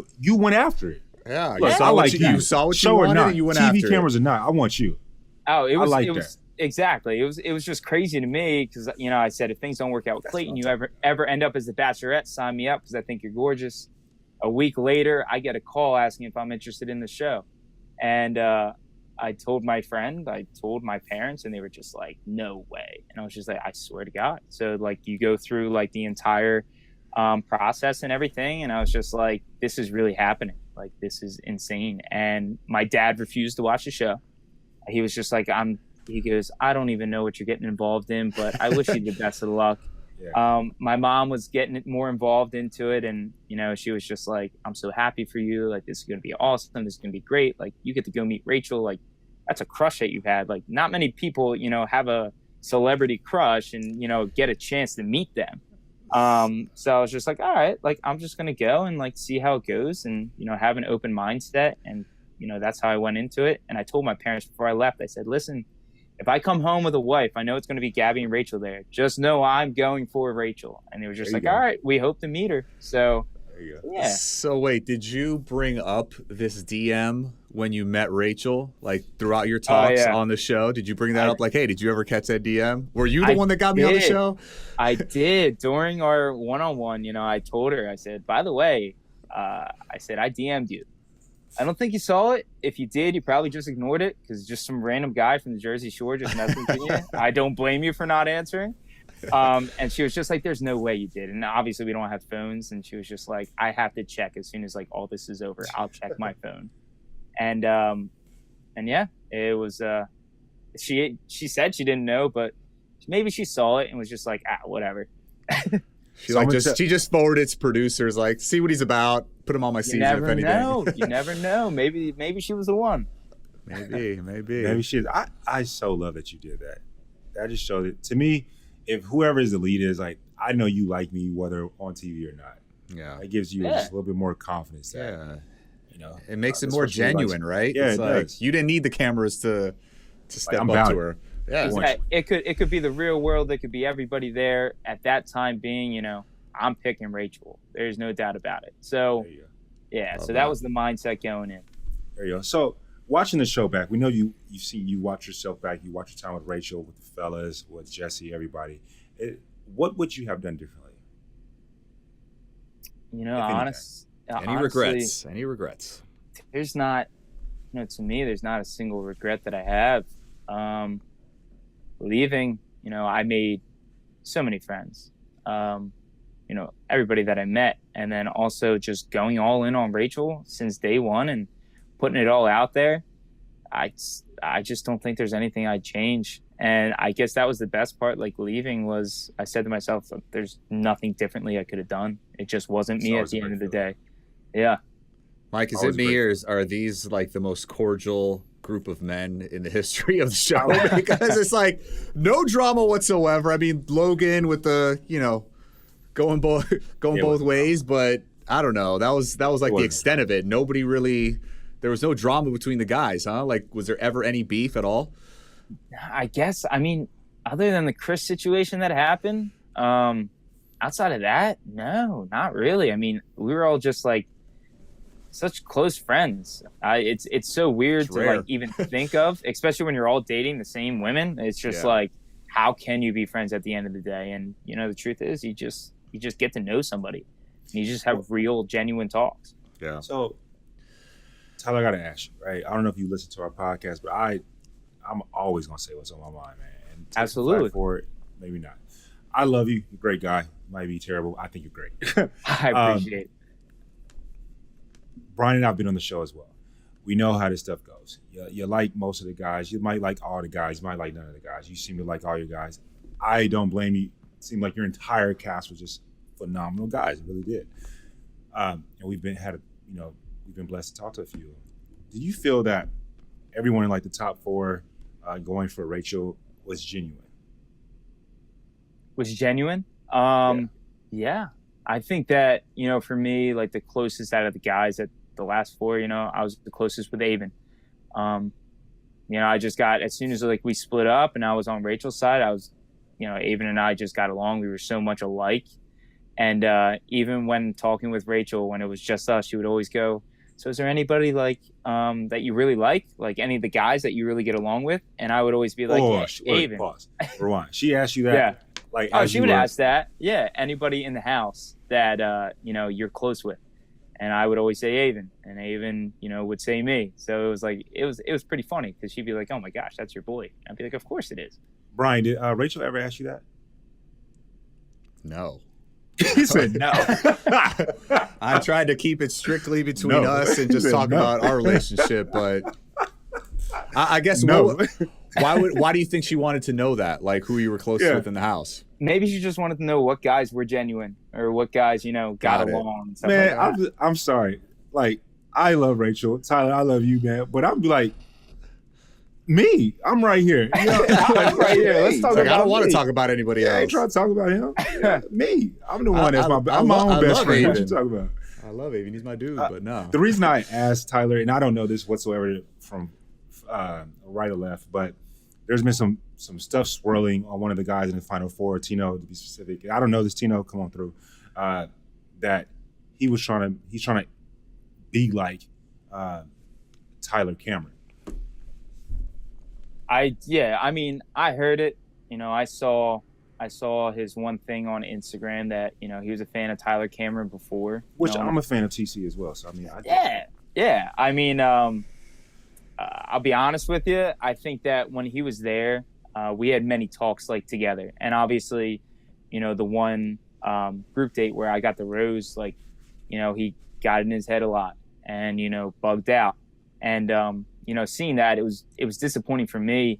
it. Yeah, Look, you I saw like you saw what you show or wanted, not. and you went TV after cameras it. or not, I want you. Oh, it was that. Exactly. It was just crazy to me, because, you know, I said, if things don't work out with Clayton, you ever end up as the Bachelorette, sign me up, because I think you're gorgeous. A week later, I get a call asking if I'm interested in the show. And I told my friend, I told my parents, and they were just like, no way. And I was just like, I swear to God. So like you go through like the entire process and everything. And I was just like, this is really happening. Like, this is insane. And my dad refused to watch the show. He was just like, he goes, I don't even know what you're getting involved in, but I wish you the best of luck. Yeah. My mom was getting more involved into it. And, you know, she was just like, I'm so happy for you. Like, this is going to be awesome. This is going to be great. Like, you get to go meet Rachel. Like, that's a crush that you've had. Like, not many people, you know, have a celebrity crush and, you know, get a chance to meet them. So I was just like, all right, like, I'm just going to go and like see how it goes and, you know, have an open mindset. And, you know, that's how I went into it. And I told my parents before I left, I said, listen, if I come home with a wife, I know it's going to be Gabby and Rachel there. Just know I'm going for Rachel. And they were just like, all right, we hope to meet her. So, yeah. So wait, did you bring up this DM when you met Rachel, like throughout your talks on the show? Did you bring that up? Like, hey, did you ever catch that DM? Were you the one that got me on the show? I did. During our one-on-one, you know, I told her, I said, by the way, I said, I DM'd you. I don't think you saw it. If you did, you probably just ignored it because just some random guy from the Jersey Shore just messaged you. I don't blame you for not answering. And she was just like, there's no way you did. And obviously we don't have phones. And she was just like, I have to check as soon as like all this is over. I'll check my phone. And yeah, it was, she said she didn't know, but maybe she saw it and was just like, whatever. She just forwarded its producers, like, see what he's about, put him on my season, if anything. You never know. Maybe she was the one. Maybe she is. I so love that you did that. That just showed it to me. If whoever is the lead is like, I know you like me whether on TV or not. Yeah, it gives you just a little bit more confidence. That, you know, it makes it more genuine, right? Yeah, it's like does. You didn't need the cameras to step up to her. Yeah, it could be the real world. It could be everybody there at that time being, you know, I'm picking Rachel. There's no doubt about it. So, yeah, so that was the mindset going in. There you go. So, watching the show back, we know you watch yourself back. You watch your time with Rachel, with the fellas, with Jesse, everybody. What would you have done differently? You know, honestly, Any regrets? There's not, you know, to me, there's not a single regret that I have. Leaving, you know, I made so many friends. You know, everybody that I met, and then also just going all in on Rachel since day one and putting it all out there. I just don't think there's anything I'd change. And I guess that was the best part. Like, leaving was, I said to myself, there's nothing differently I could have done. It just wasn't me at the end of the day. Yeah. Mike, is it me or are these like the most cordial group of men in the history of the show? Because it's like no drama whatsoever. I mean, Logan with the, you know, going both ways, but I don't know. That was like the extent of it. Nobody really, there was no drama between the guys, huh? Like, was there ever any beef at all? I guess, I mean, other than the Chris situation that happened, outside of that, no, not really. I mean, we were all just like such close friends. It's so weird to like even think of, especially when you're all dating the same women. It's just like, how can you be friends at the end of the day? And you know, the truth is, you just get to know somebody, and you just have real, genuine talks. Yeah. So, Tyler, I gotta ask you, right? I don't know if you listen to our podcast, but I'm always gonna say what's on my mind, man. And absolutely. For it, maybe not. I love you. You're a great guy. Might be terrible. I think you're great. I appreciate it. Bryan and I've been on the show as well. We know how this stuff goes. You like most of the guys. You might like all the guys. You might like none of the guys. You seem to like all your guys. I don't blame you. It seemed like your entire cast was just phenomenal guys. It really did. And we've been blessed to talk to a few. Did you feel that everyone in like the top four going for Rachel was genuine? Was genuine? Yeah. I think that, you know, for me, like the closest out of the guys at the last four, you know, I was the closest with Avon. You know, I just got, as soon as like we split up and I was on Rachel's side, I was, you know, Avon and I just got along. We were so much alike. And even when talking with Rachel, when it was just us, she would always go, so is there anybody like that you really like any of the guys that you really get along with? And I would always be like, Avon. Pause. Rewind. She asked you that? Yeah. Like, she would ask that. Yeah. Anybody in the house that, you know, you're close with. and I would always say Avon, and Avon, would say me. So it was pretty funny because she'd be like, "Oh my gosh, that's your boy." And I'd be like, "Of course it is." Bryan, did Rachel ever ask you that? No. He said no. I tried to keep it strictly between us and just talk about our relationship, but I guess no. Why do you think she wanted to know that? Like who you were closest with in the house? Maybe she just wanted to know what guys were genuine or what guys, got along. And stuff man, like that. I'm sorry. Like, I love Rachel. Tyler, I love you, man. But I'm like, me. I'm right here. I'm right here. Let's talk like, about I don't want to me. talk about anybody else. I ain't trying to talk about him. Yeah, me. I'm the one that's I'm my own best friend. What you talking about? I love Avon. He's my dude, but no. The reason I asked Tyler, and I don't know this whatsoever from right or left, but there's been some stuff swirling on one of the guys in the Final Four, Tino to be specific. I don't know this Tino, come on through. That he's trying to be like Tyler Cameron. I heard it. I saw his one thing on Instagram that he was a fan of Tyler Cameron before. Which I'm a fan of TC as well. So I mean, yeah. I mean, I'll be honest with you. I think that when he was there, we had many talks like together, and obviously, the one group date where I got the rose, like, he got in his head a lot and bugged out, and seeing that it was disappointing for me,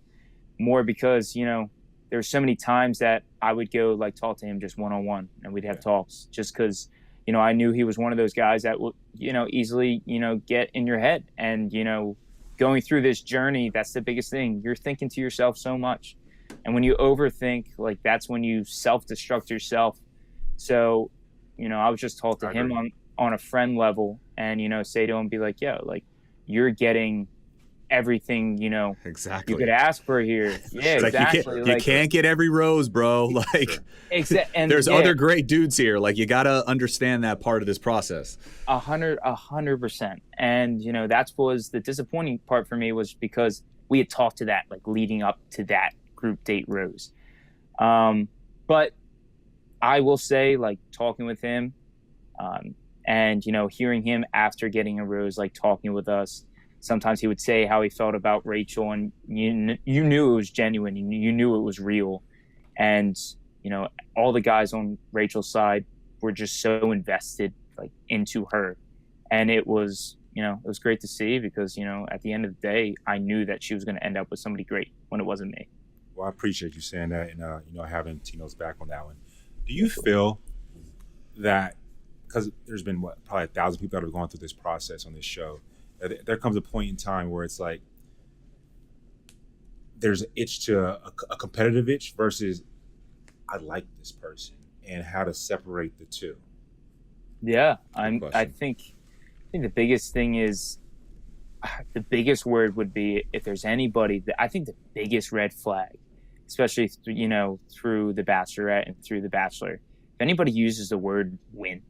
more because there were so many times that I would go like talk to him just one-on-one, and we'd have talks just because I knew he was one of those guys that would easily get in your head, and going through this journey, that's the biggest thing. You're thinking to yourself so much. And when you overthink, like, that's when you self-destruct yourself. So, I would just talk to him on a friend level and, say to him, be like, yo, like, you're getting everything, exactly you could ask for here. Yeah, like exactly. You can't get every rose, bro. Like, and there's other great dudes here. Like, you got to understand that part of this process. 100%. And, that was the disappointing part for me, was because we had talked to that, like, leading up to that group date rose. But I will say, like, talking with him and, hearing him after getting a rose, like, talking with us, sometimes he would say how he felt about Rachel, and you knew it was genuine. You knew it was real. And, all the guys on Rachel's side were just so invested, like, into her. And it was, it was great to see because, at the end of the day, I knew that she was going to end up with somebody great when it wasn't me. Well, I appreciate you saying that and, having Tino's back on that one. Do you feel that, because there's been, probably 1,000 people that have gone through this process on this show, there comes a point in time where it's like there's an itch to a competitive itch versus I like this person, and how to separate the two? Yeah, I think the biggest thing is, the biggest word would be, if there's anybody that I think the biggest red flag, especially through the Bachelorette and through the Bachelor, if anybody uses the word win,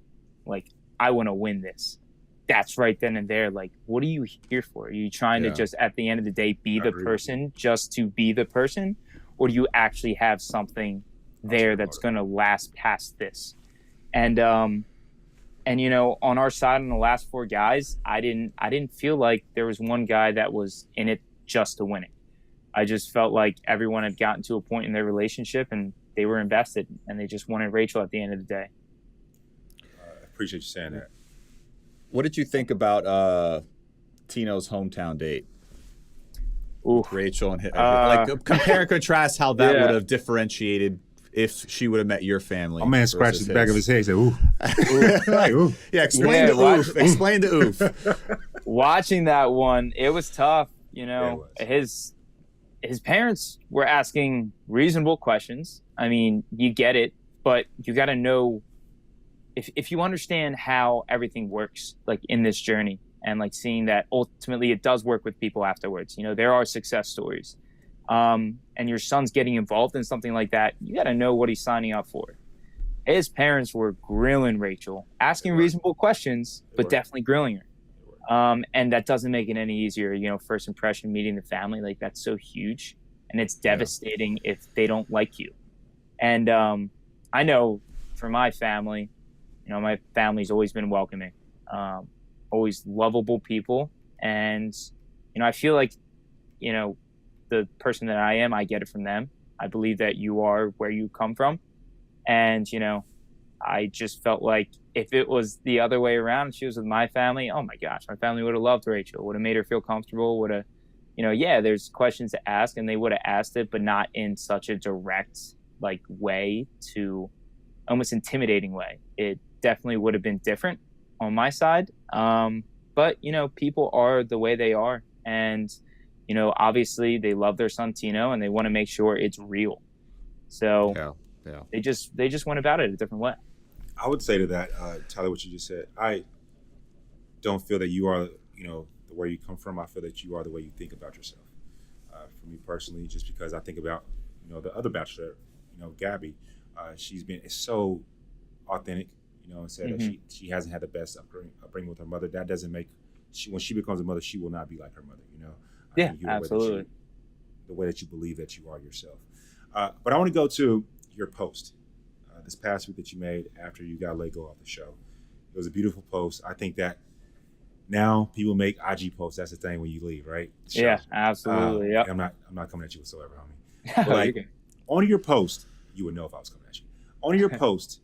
like, I want to win this, that's right then and there. Like, what are you here for? Are you trying to just, at the end of the day, be the person just to be the person? Or do you actually have something there that's going to last past this? And on our side, on the last 4 guys, I didn't feel like there was one guy that was in it just to win it. I just felt like everyone had gotten to a point in their relationship and they were invested, and they just wanted Rachel at the end of the day. I appreciate you saying that. What did you think about Tino's hometown date? Ooh. Rachel and like, compare and contrast how that would have differentiated if she would have met your family. My man scratched the back of his head and said, ooh. Like, ooh. Yeah, explain the oof. Explain the oof. Watching that one, it was tough. His parents were asking reasonable questions. I mean, you get it, but you got to know, if you understand how everything works, like, in this journey, and, like, seeing that ultimately it does work with people afterwards. There are success stories. And your son's getting involved in something like that, you got to know what he's signing up for. His parents were grilling Rachel, asking reasonable questions, but definitely grilling her. And that doesn't make it any easier. First impression, meeting the family, like, that's so huge, and it's devastating if they don't like you. And I know for my family, my family's always been welcoming. always lovable people. And, I feel like, the person that I am, I get it from them. I believe that you are where you come from. And, I just felt like if it was the other way around, she was with my family, oh my gosh, my family would have loved Rachel, would have made her feel comfortable, would have, yeah, there's questions to ask and they would have asked it, but not in such a direct way, to almost intimidating way. It definitely would have been different on my side. But, people are the way they are. And, obviously they love their son Tino and they want to make sure it's real. So yeah. they just went about it a different way. I would say to that, Tyler, what you just said, I don't feel that you are, the where you come from. I feel that you are the way you think about yourself. For me personally, just because I think about, the other Bachelor, Gabby, she's been so authentic, and said that she hasn't had the best upbringing with her mother. That doesn't make, when she becomes a mother, she will not be like her mother, Yeah, absolutely. The way that you believe that you are yourself. But I want to go to your post this past week that you made after you got let go off the show. It was a beautiful post. I think that now people make IG posts. That's the thing when you leave, right? Yeah, absolutely. Yep. I'm not coming at you whatsoever, homie. But on your post, you would know if I was coming at you. On your post,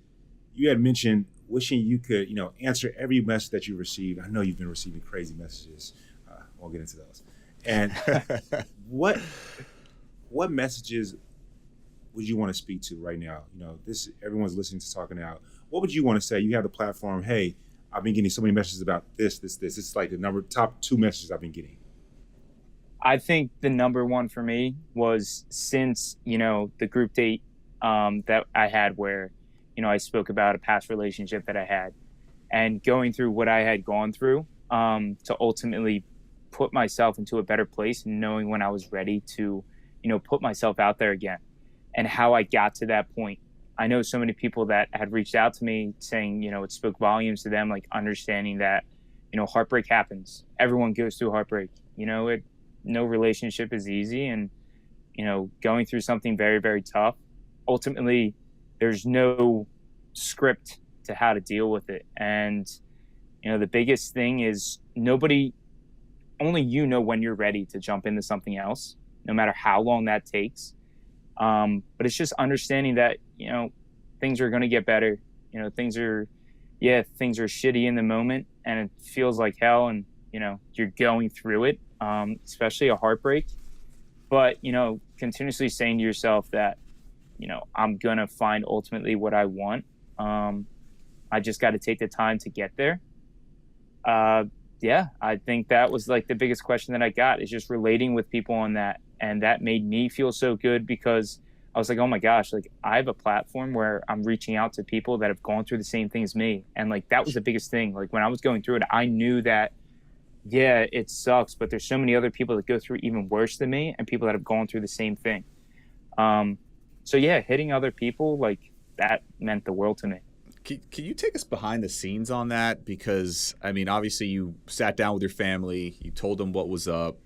you had mentioned wishing you could, answer every message that you received. I know you've been receiving crazy messages. I won't get into those. And what messages would you want to speak to right now? This, everyone's listening to talking out. What would you want to say? You have the platform. Hey, I've been getting so many messages about this. It's like the top 2 messages I've been getting. I think the number one for me was since, the group date that I had where, I spoke about a past relationship that I had and going through what I had gone through to ultimately put myself into a better place and knowing when I was ready to, put myself out there again and how I got to that point. I know so many people that had reached out to me saying, it spoke volumes to them, understanding that, heartbreak happens. Everyone goes through heartbreak. No relationship is easy. And, going through something very, very tough, ultimately there's no script to how to deal with it. And, the biggest thing is only when you're ready to jump into something else, no matter how long that takes. But it's just understanding that, things are going to get better. Things are shitty in the moment and it feels like hell and, you're going through it, especially a heartbreak. But, continuously saying to yourself that, I'm going to find ultimately what I want. I just got to take the time to get there. I think that was the biggest question that I got is just relating with people on that. And that made me feel so good because I was like, oh my gosh, I have a platform where I'm reaching out to people that have gone through the same thing as me. And that was the biggest thing. When I was going through it, I knew that, yeah, it sucks, but there's so many other people that go through even worse than me and people that have gone through the same thing. So yeah, hitting other people, that meant the world to me. Can you take us behind the scenes on that? Because, obviously you sat down with your family, you told them what was up.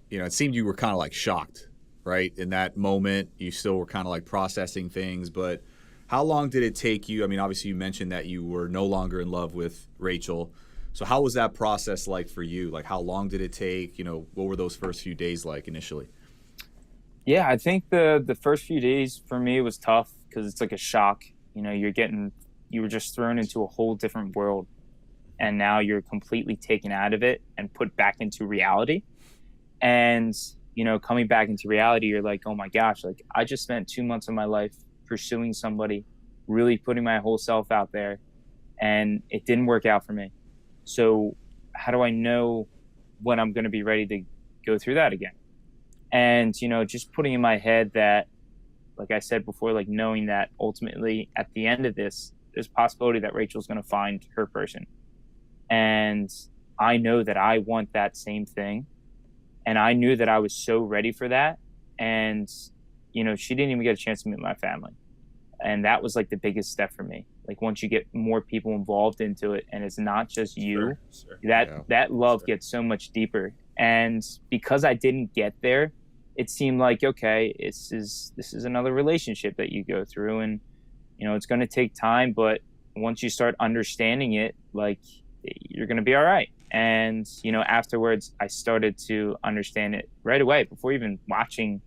It seemed you were kind of shocked, right? In that moment, you still were kind of processing things. But how long did it take you? Obviously you mentioned that you were no longer in love with Rachel. So how was that process like for you? How long did it take? What were those first few days like initially? Yeah, I think the first few days for me was tough because it's a shock. You were just thrown into a whole different world and now you're completely taken out of it and put back into reality. And, coming back into reality, you're like, oh my gosh, I just spent 2 months of my life pursuing somebody, really putting my whole self out there and it didn't work out for me. So how do I know when I'm going to be ready to go through that again? And, just putting in my head that, like I said before, knowing that ultimately at the end of this, there's a possibility that Rachel's going to find her person. And I know that I want that same thing. And I knew that I was so ready for that. And, she didn't even get a chance to meet my family. And that was the biggest step for me. Once you get more people involved into it and it's not just you, that love gets so much deeper. And because I didn't get there, it seemed like, okay, this is another relationship that you go through and, it's going to take time. But once you start understanding it, you're going to be all right. And, afterwards, I started to understand it right away before even watching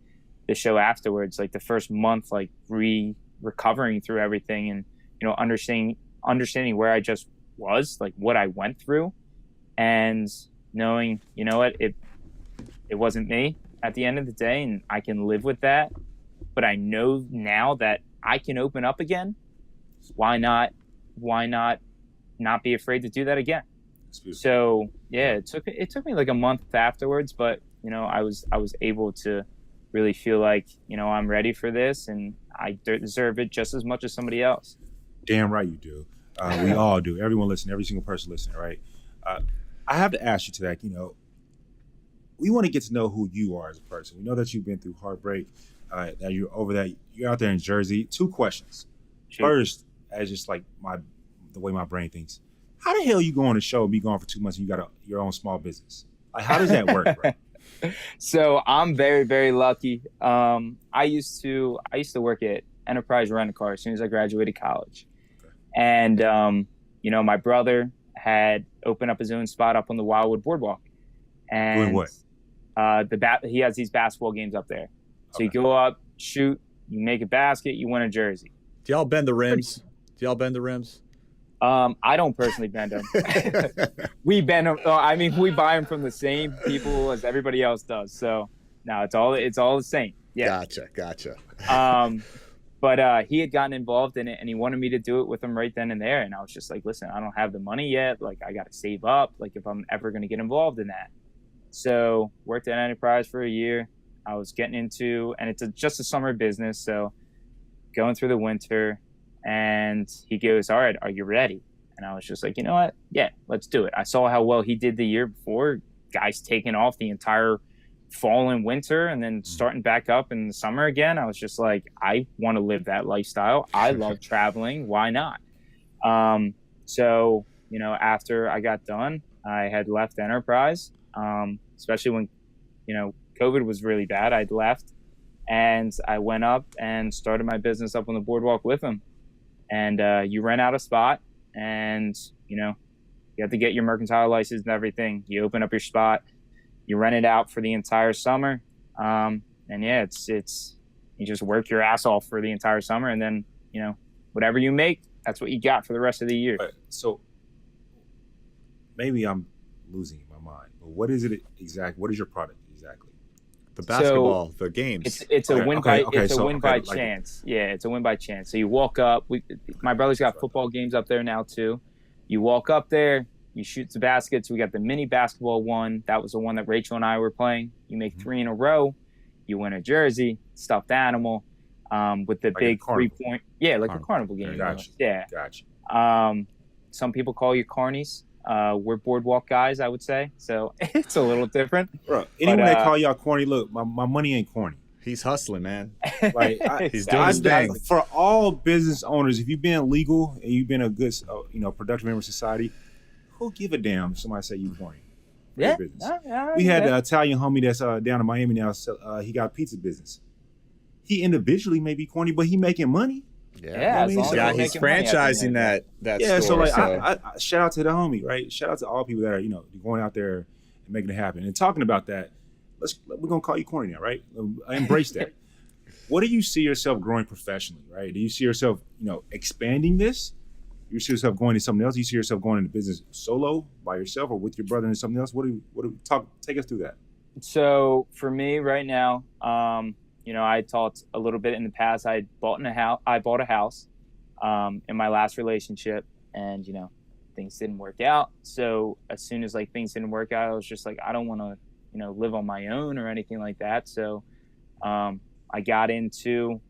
the show afterwards, like the first month, like recovering through everything and, understanding where I just was, like what I went through, and knowing, it wasn't me at the end of the day, and I can live with that. But I know now that I can open up again. Why not not be afraid to do that again? So yeah, it took me like a month afterwards, but I was able to really feel like I'm ready for this, and I deserve it just as much as somebody else. Damn right you do. We all do. Everyone listening, every single person listening, right? I have to ask you to that. We want to get to know who you are as a person. We know that you've been through heartbreak. That you're over that. You're out there in Jersey. 2 questions. Sure. First, as just like the way my brain thinks, how the hell you go on a show and be gone for 2 months and you got your own small business? Like, how does that work, bro? So I'm very, very lucky. I used to work at Enterprise Rent-A-Car as soon as I graduated college. Okay. And, my brother had opened up his own spot up on the Wildwood Boardwalk. And doing what? He has these basketball games up there. So okay. You go up, shoot, you make a basket, you win a jersey. Do y'all bend the rims? I don't personally bend them. We bend them. We buy them from the same people as everybody else does. So no, it's all the same. Yeah. Gotcha. But he had gotten involved in it, and he wanted me to do it with him right then and there. And I was just like, listen, I don't have the money yet. Like, I got to save up. Like, if I'm ever going to get involved in that. So worked at Enterprise for a year. I was getting into, and it's just a summer business. So going through the winter, and he goes, all right, are you ready? And I was just like, you know what? Yeah, let's do it. I saw how well he did the year before. Guys taking off the entire fall and winter and then starting back up in the summer again. I was just like, I want to live that lifestyle. I love traveling. Why not? So, after I got done, I had left Enterprise, especially when, COVID was really bad. I'd left, and I went up and started my business up on the boardwalk with him. And you rent out a spot, and you have to get your mercantile license and everything. You open up your spot, you rent it out for the entire summer, and yeah, it's you just work your ass off for the entire summer, and then whatever you make, that's what you got for the rest of the year. Right. So maybe I'm losing my mind, but what is it exactly? What is your product exactly? The basketball, the games. It's a win by chance. Yeah, it's a win by chance. So you walk up. My brother's got football games up there now too. You walk up there, you shoot the baskets. We got the mini basketball one. That was the one that Rachel and I were playing. You make 3 in a row. You win a jersey, stuffed animal, with the like big 3-point. Yeah, like a carnival game. Gotcha. Yeah. Gotcha. Some people call you carnies. We're boardwalk guys, I would say. So it's a little different. Bro, anyone that call y'all corny, look, my money ain't corny. He's hustling, man. Like he's doing his thing. For all business owners, if you've been legal and you've been a good, productive member of society, who give a damn if somebody say you corny? Yeah. We had an Italian homie that's down in Miami now. So, he got a pizza business. He individually may be corny, but he making money. Yeah, he's franchising that yeah, store. So I shout out to the homie, right? Shout out to all people that are going out there and making it happen. And talking about that, we're gonna call you corny now, right? I embrace that. What do you see yourself growing professionally, right? Do you see yourself, expanding this? Do you see yourself going to something else? Do you see yourself going into business solo by yourself or with your brother and something else? Take us through that. So for me right now, I talked a little bit in the past. I bought a house in my last relationship, and things didn't work out. So as soon as things didn't work out, I was just like, I don't want to live on my own or anything like that. So I got into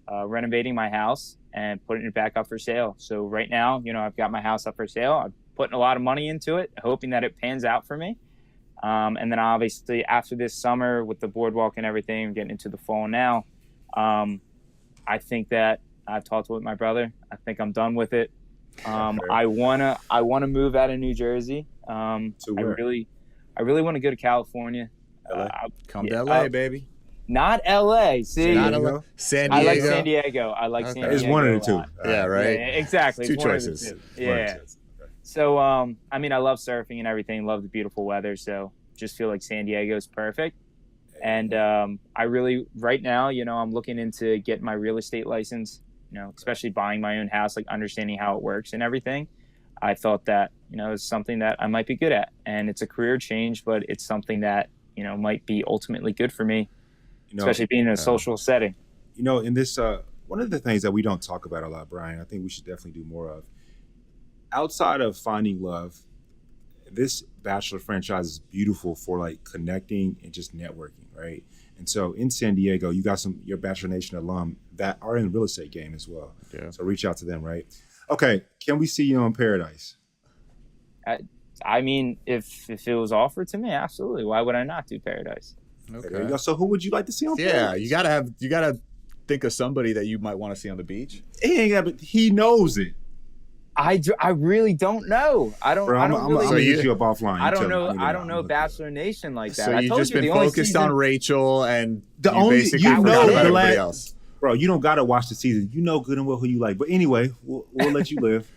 renovating my house and putting it back up for sale. So right now, I've got my house up for sale. I'm putting a lot of money into it, hoping that it pans out for me. And then obviously after this summer with the boardwalk and everything, getting into the fall now, I think that I've talked with my brother. I think I'm done with it. I wanna move out of New Jersey. To where? I really want to go to California. Come to LA, baby. Not LA. See, Not LA. San Diego. I like San Diego. It's one of the two. Yeah, right. Yeah, exactly. Two it's one of the choices. two. Yeah. So, I mean, I love surfing and everything, love the beautiful weather. So just feel like San Diego is perfect. And I really, right now, I'm looking into getting my real estate license, especially buying my own house, like understanding how it works and everything. I thought that, is something that I might be good at. And it's a career change, but it's something that, might be ultimately good for me, especially being in a social setting. In this, one of the things that we don't talk about a lot, Bryan, I think we should definitely do more of. Outside of finding love, this Bachelor franchise is beautiful for like connecting and just networking, right? And so in San Diego, you got your Bachelor Nation alum that are in the real estate game as well. Yeah. So reach out to them, right? Okay, can we see you in Paradise? I mean, if it was offered to me, absolutely. Why would I not do Paradise? Okay. So who would you like to see on Paradise? Yeah, you gotta think of somebody that you might want to see on the beach. But he knows it. I really don't know. I'm gonna hit you up offline. I don't know Bachelor Nation like that. So you've just been focused on Rachel and basically forgot about everybody else. Bro, you don't gotta watch the season. You know good and well who you like. But anyway, we'll let you live.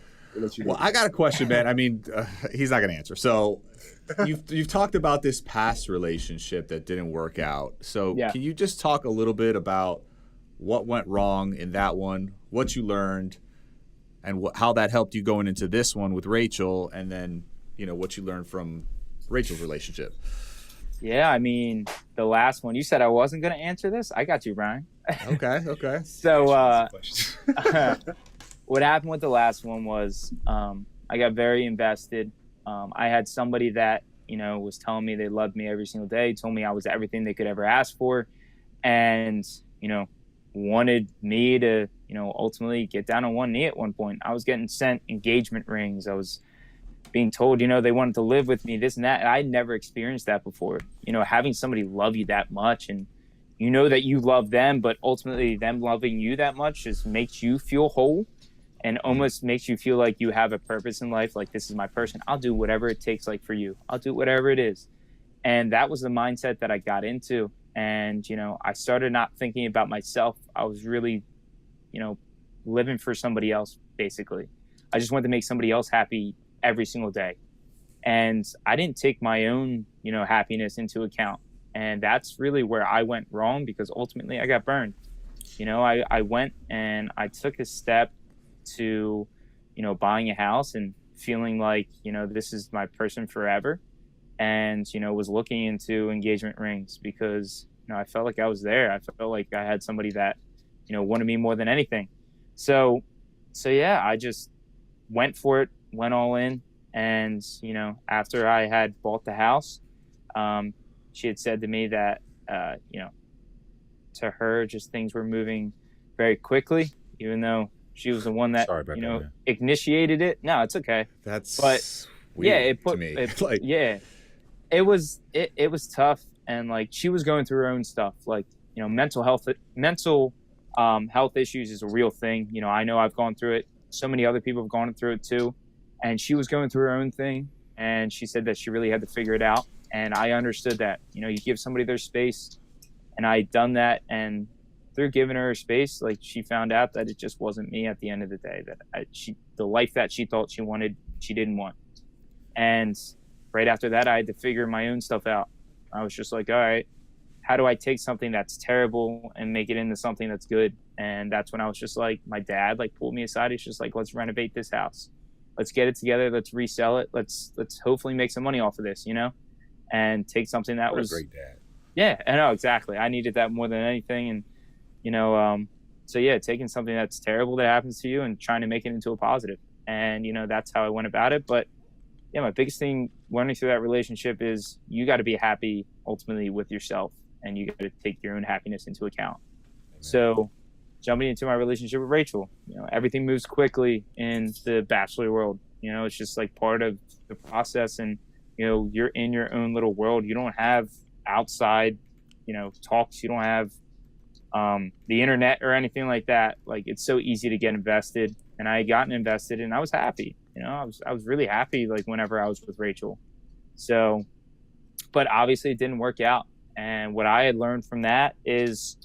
Well, I got a question, man. I mean, he's not gonna answer. So you've talked about this past relationship that didn't work out. So Can you just talk a little bit about what went wrong in that one, what you learned, and how that helped you going into this one with Rachel, and then, what you learned from Rachel's relationship? Yeah, I mean, the last one, you said I wasn't going to answer this. I got you, Bryan. Okay. So what happened with the last one was I got very invested. I had somebody that, was telling me they loved me every single day, told me I was everything they could ever ask for, and, wanted me to, ultimately get down on one knee at one point. I was getting sent engagement rings. I was being told, they wanted to live with me, this and that. And I'd never experienced that before. Having somebody love you that much, and that you love them, but ultimately them loving you that much just makes you feel whole and almost makes you feel like you have a purpose in life. Like, this is my person. I'll do whatever it takes, like, for you. I'll do whatever it is. And that was the mindset that I got into. And, I started not thinking about myself. I was really, living for somebody else, basically. I just wanted to make somebody else happy every single day. And I didn't take my own, happiness into account. And that's really where I went wrong, because ultimately I got burned. I went and I took a step to, buying a house and feeling like, this is my person forever. And, was looking into engagement rings because, I felt like I was there. I felt like I had somebody that, wanted me more than anything. So yeah, I just went for it, went all in. And, after I had bought the house, she had said to me that, to her, just things were moving very quickly, even though she was the one that, initiated it. No, it's okay. That's weird to me. It was tough. And like, she was going through her own stuff, like, mental health issues is a real thing. I know I've gone through it. So many other people have gone through it too. And she was going through her own thing. And she said that she really had to figure it out. And I understood that, you give somebody their space, and I had done that. And through giving her space, like, she found out that it just wasn't me at the end of the day, that the life that she thought she wanted, she didn't want. And right after that, I had to figure my own stuff out. I was just like, all right, how do I take something that's terrible and make it into something that's good? And that's when I was just like, my dad pulled me aside. He's just like, let's renovate this house. Let's get it together. Let's resell it. Let's hopefully make some money off of this, and take something that was a great dad. Yeah, I know, exactly. I needed that more than anything. And, so yeah, taking something that's terrible that happens to you and trying to make it into a positive. And, that's how I went about it. But yeah, my biggest thing learning through that relationship is you got to be happy ultimately with yourself, and you got to take your own happiness into account. Amen. So jumping into my relationship with Rachel, everything moves quickly in the Bachelor world. It's just like part of the process, and, you're in your own little world. You don't have outside, talks. You don't have the internet or anything like that. Like, it's so easy to get invested, and I had gotten invested, and I was happy. I was really happy, like, whenever I was with Rachel. So, but obviously it didn't work out. And what I had learned from that is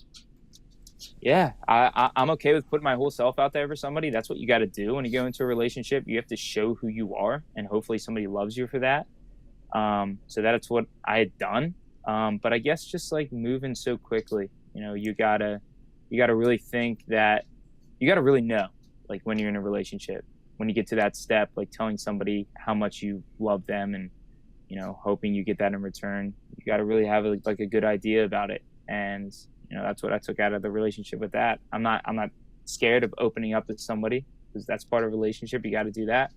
Yeah, I'm okay with putting my whole self out there for somebody. That's what you got to do when you go into a relationship. You have to show who you are, and hopefully somebody loves you for that. So that's what I had done. But I guess just like moving so quickly, you gotta really think that you gotta really know, like when you're in a relationship, when you get to that step, like telling somebody how much you love them and, hoping you get that in return. You gotta really have like a good idea about it. And, that's what I took out of the relationship with that. I'm not scared of opening up to somebody because that's part of a relationship. You got to do that.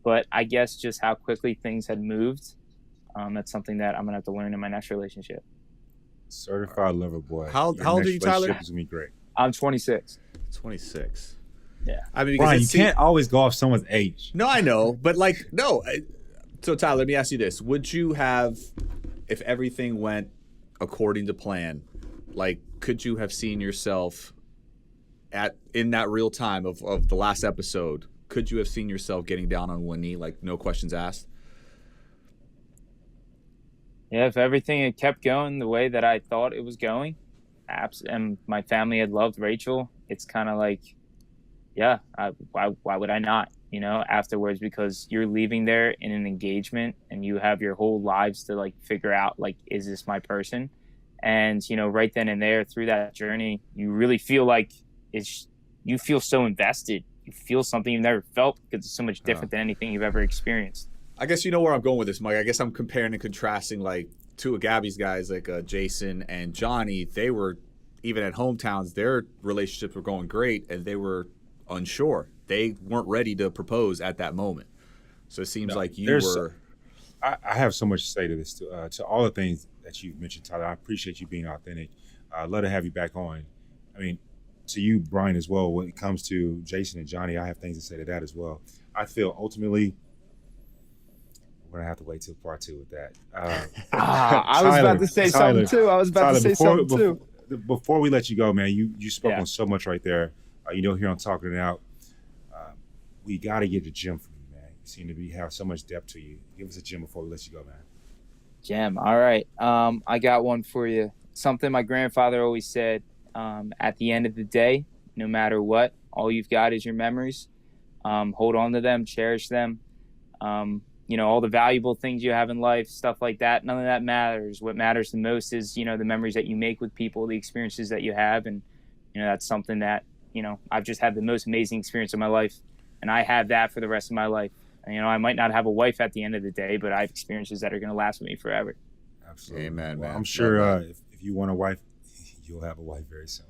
But I guess just how quickly things had moved, that's something that I'm gonna have to learn in my next relationship. Certified lover boy. How Your old next are you, Tyler? relationship is gonna be great. I'm 26. 26. Yeah. I mean, because Bryan, you can't always go off someone's age. No, I know, but no. So Tyler, let me ask you this: would you have, if everything went according to plan, could you have seen yourself in that real time of the last episode? Could you have seen yourself getting down on one knee, no questions asked? Yeah, if everything had kept going the way that I thought it was going, and my family had loved Rachel, it's kind of like, yeah, why would I not? Afterwards, because you're leaving there in an engagement and you have your whole lives to figure out is this my person? And right then and there through that journey, you really feel like you feel so invested. You feel something you've never felt because it's so much different than anything you've ever experienced. I guess you know where I'm going with this, Mike. I guess I'm comparing and contrasting two of Gabby's guys, Jason and Johnny. They were, even at hometowns, their relationships were going great, and they were unsure. They weren't ready to propose at that moment. So it seems like you were. I have so much to say to this, to all the things that you've mentioned, Tyler. I appreciate you being authentic. I'd love to have you back on. I mean, to you, Bryan, as well, when it comes to Jason and Johnny, I have things to say to that as well. I feel ultimately we're going to have to wait till part 2 with that. I was about to say something too. Before we let you go, man, you spoke on so much right there. Here on Talking It Out, we got to get the gym from you, man. You seem to have so much depth to you. Give us a gym before we let you go, man. Gem. All right. I got one for you. Something my grandfather always said, at the end of the day, no matter what, all you've got is your memories. Hold on to them, cherish them. All the valuable things you have in life, stuff like that, none of that matters. What matters the most is, the memories that you make with people, the experiences that you have. And, that's something that, I've just had the most amazing experience of my life. And I have that for the rest of my life. And, I might not have a wife at the end of the day, but I have experiences that are going to last with me forever. Absolutely. Amen, man. I'm sure if you want a wife, you'll have a wife very soon.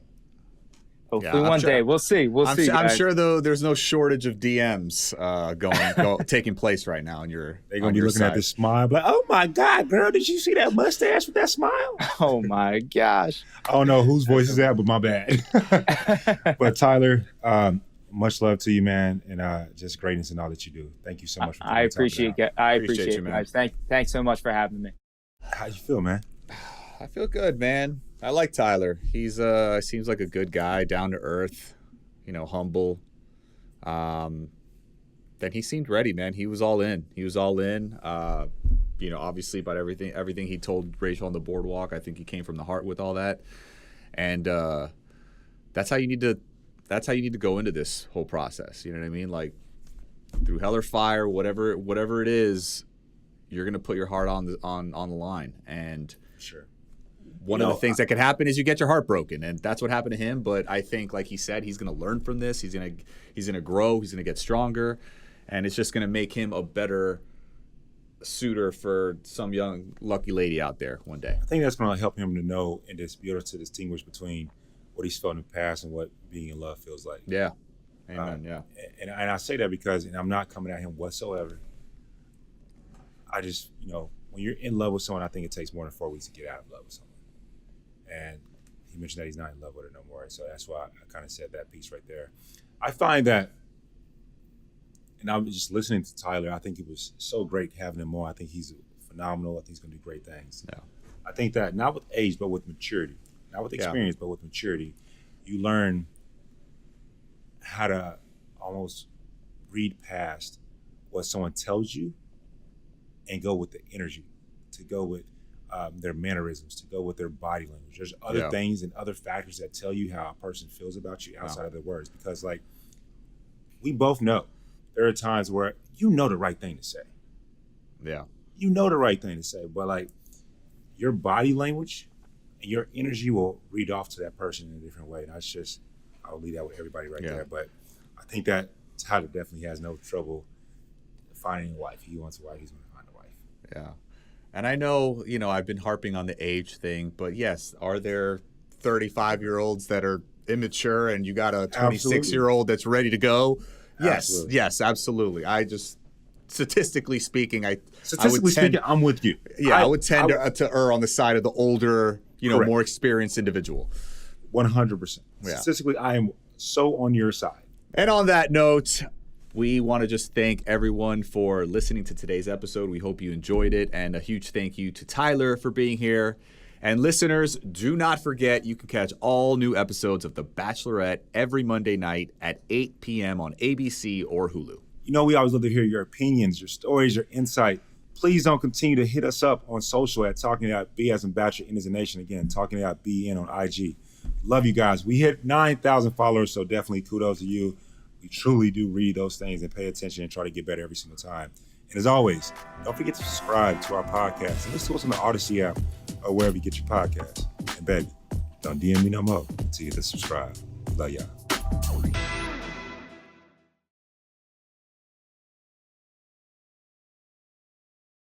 Hopefully one day. We'll see. I'm sure, though, there's no shortage of DMs taking place right now. They're going to be looking at this smile, like, oh, my God, girl, did you see that mustache with that smile? Oh, my gosh. I don't know whose voice is that, but my bad. But, Tyler, much love to you, man, and just greatness in all that you do. Thank you so much. I appreciate it. I appreciate you, man. Guys. Thanks so much for having me. How you feel, man? I feel good, man. I like Tyler. He's seems like a good guy, down to earth, humble. Then he seemed ready, man. He was all in. Obviously about everything he told Rachel on the boardwalk. I think he came from the heart with all that, and that's how you need to go into this whole process. You know what I mean? Through hell or fire, whatever it is, you're gonna put your heart on the line. And sure. One of the things that could happen is you get your heart broken, and that's what happened to him. But I think, like he said, he's going to learn from this. He's going to grow. He's going to get stronger, and it's just going to make him a better suitor for some young lucky lady out there one day. I think that's going to help him to know and just be able to distinguish between what he's felt in the past and what being in love feels like. Yeah, amen. Yeah, and I say that because, and I'm not coming at him whatsoever. I just, when you're in love with someone, I think it takes more than 4 weeks to get out of love with someone. And he mentioned that he's not in love with her no more. So that's why I kind of said that piece right there. I find that, and I'm just listening to Tyler, I think it was so great having him on. I think he's phenomenal. I think he's going to do great things. Yeah. I think that not with age, but with maturity. Not with experience, but with maturity. You learn how to almost read past what someone tells you and go with the energy, to go with, their mannerisms, to go with their body language. There's other things and other factors that tell you how a person feels about you outside of their words. Because like we both know there are times where you know the right thing to say. Yeah. You know the right thing to say, but like your body language and your energy will read off to that person in a different way. And that's just, I'll leave that with everybody right there. But I think that Tyler definitely has no trouble finding a wife. He wants a wife, he's going to find a wife. Yeah. And I know, I've been harping on the age thing, but yes, are there 35-year-olds that are immature and you got a 26-year-old that's ready to go? Yes. Yes, absolutely. I just, statistically speaking, I'm with you. Yeah, I would tend to err on the side of the older, more experienced individual. 100%. Yeah. Statistically, I am so on your side. And on that note, we want to just thank everyone for listening to today's episode. We hope you enjoyed it. And a huge thank you to Tyler for being here. And listeners, do not forget you can catch all new episodes of The Bachelorette every Monday night at 8 p.m. on ABC or Hulu. We always love to hear your opinions, your stories, your insight. Please don't continue to hit us up on social at Talking About B as in Bachelor, N as in Nation. Again, Talking About BN on IG. Love you guys. We hit 9,000 followers, so definitely kudos to you. We truly do read those things and pay attention and try to get better every single time. And as always, don't forget to subscribe to our podcast and listen to us on the Odyssey app or wherever you get your podcasts. And baby, don't DM me no more until you hit the subscribe. Love y'all.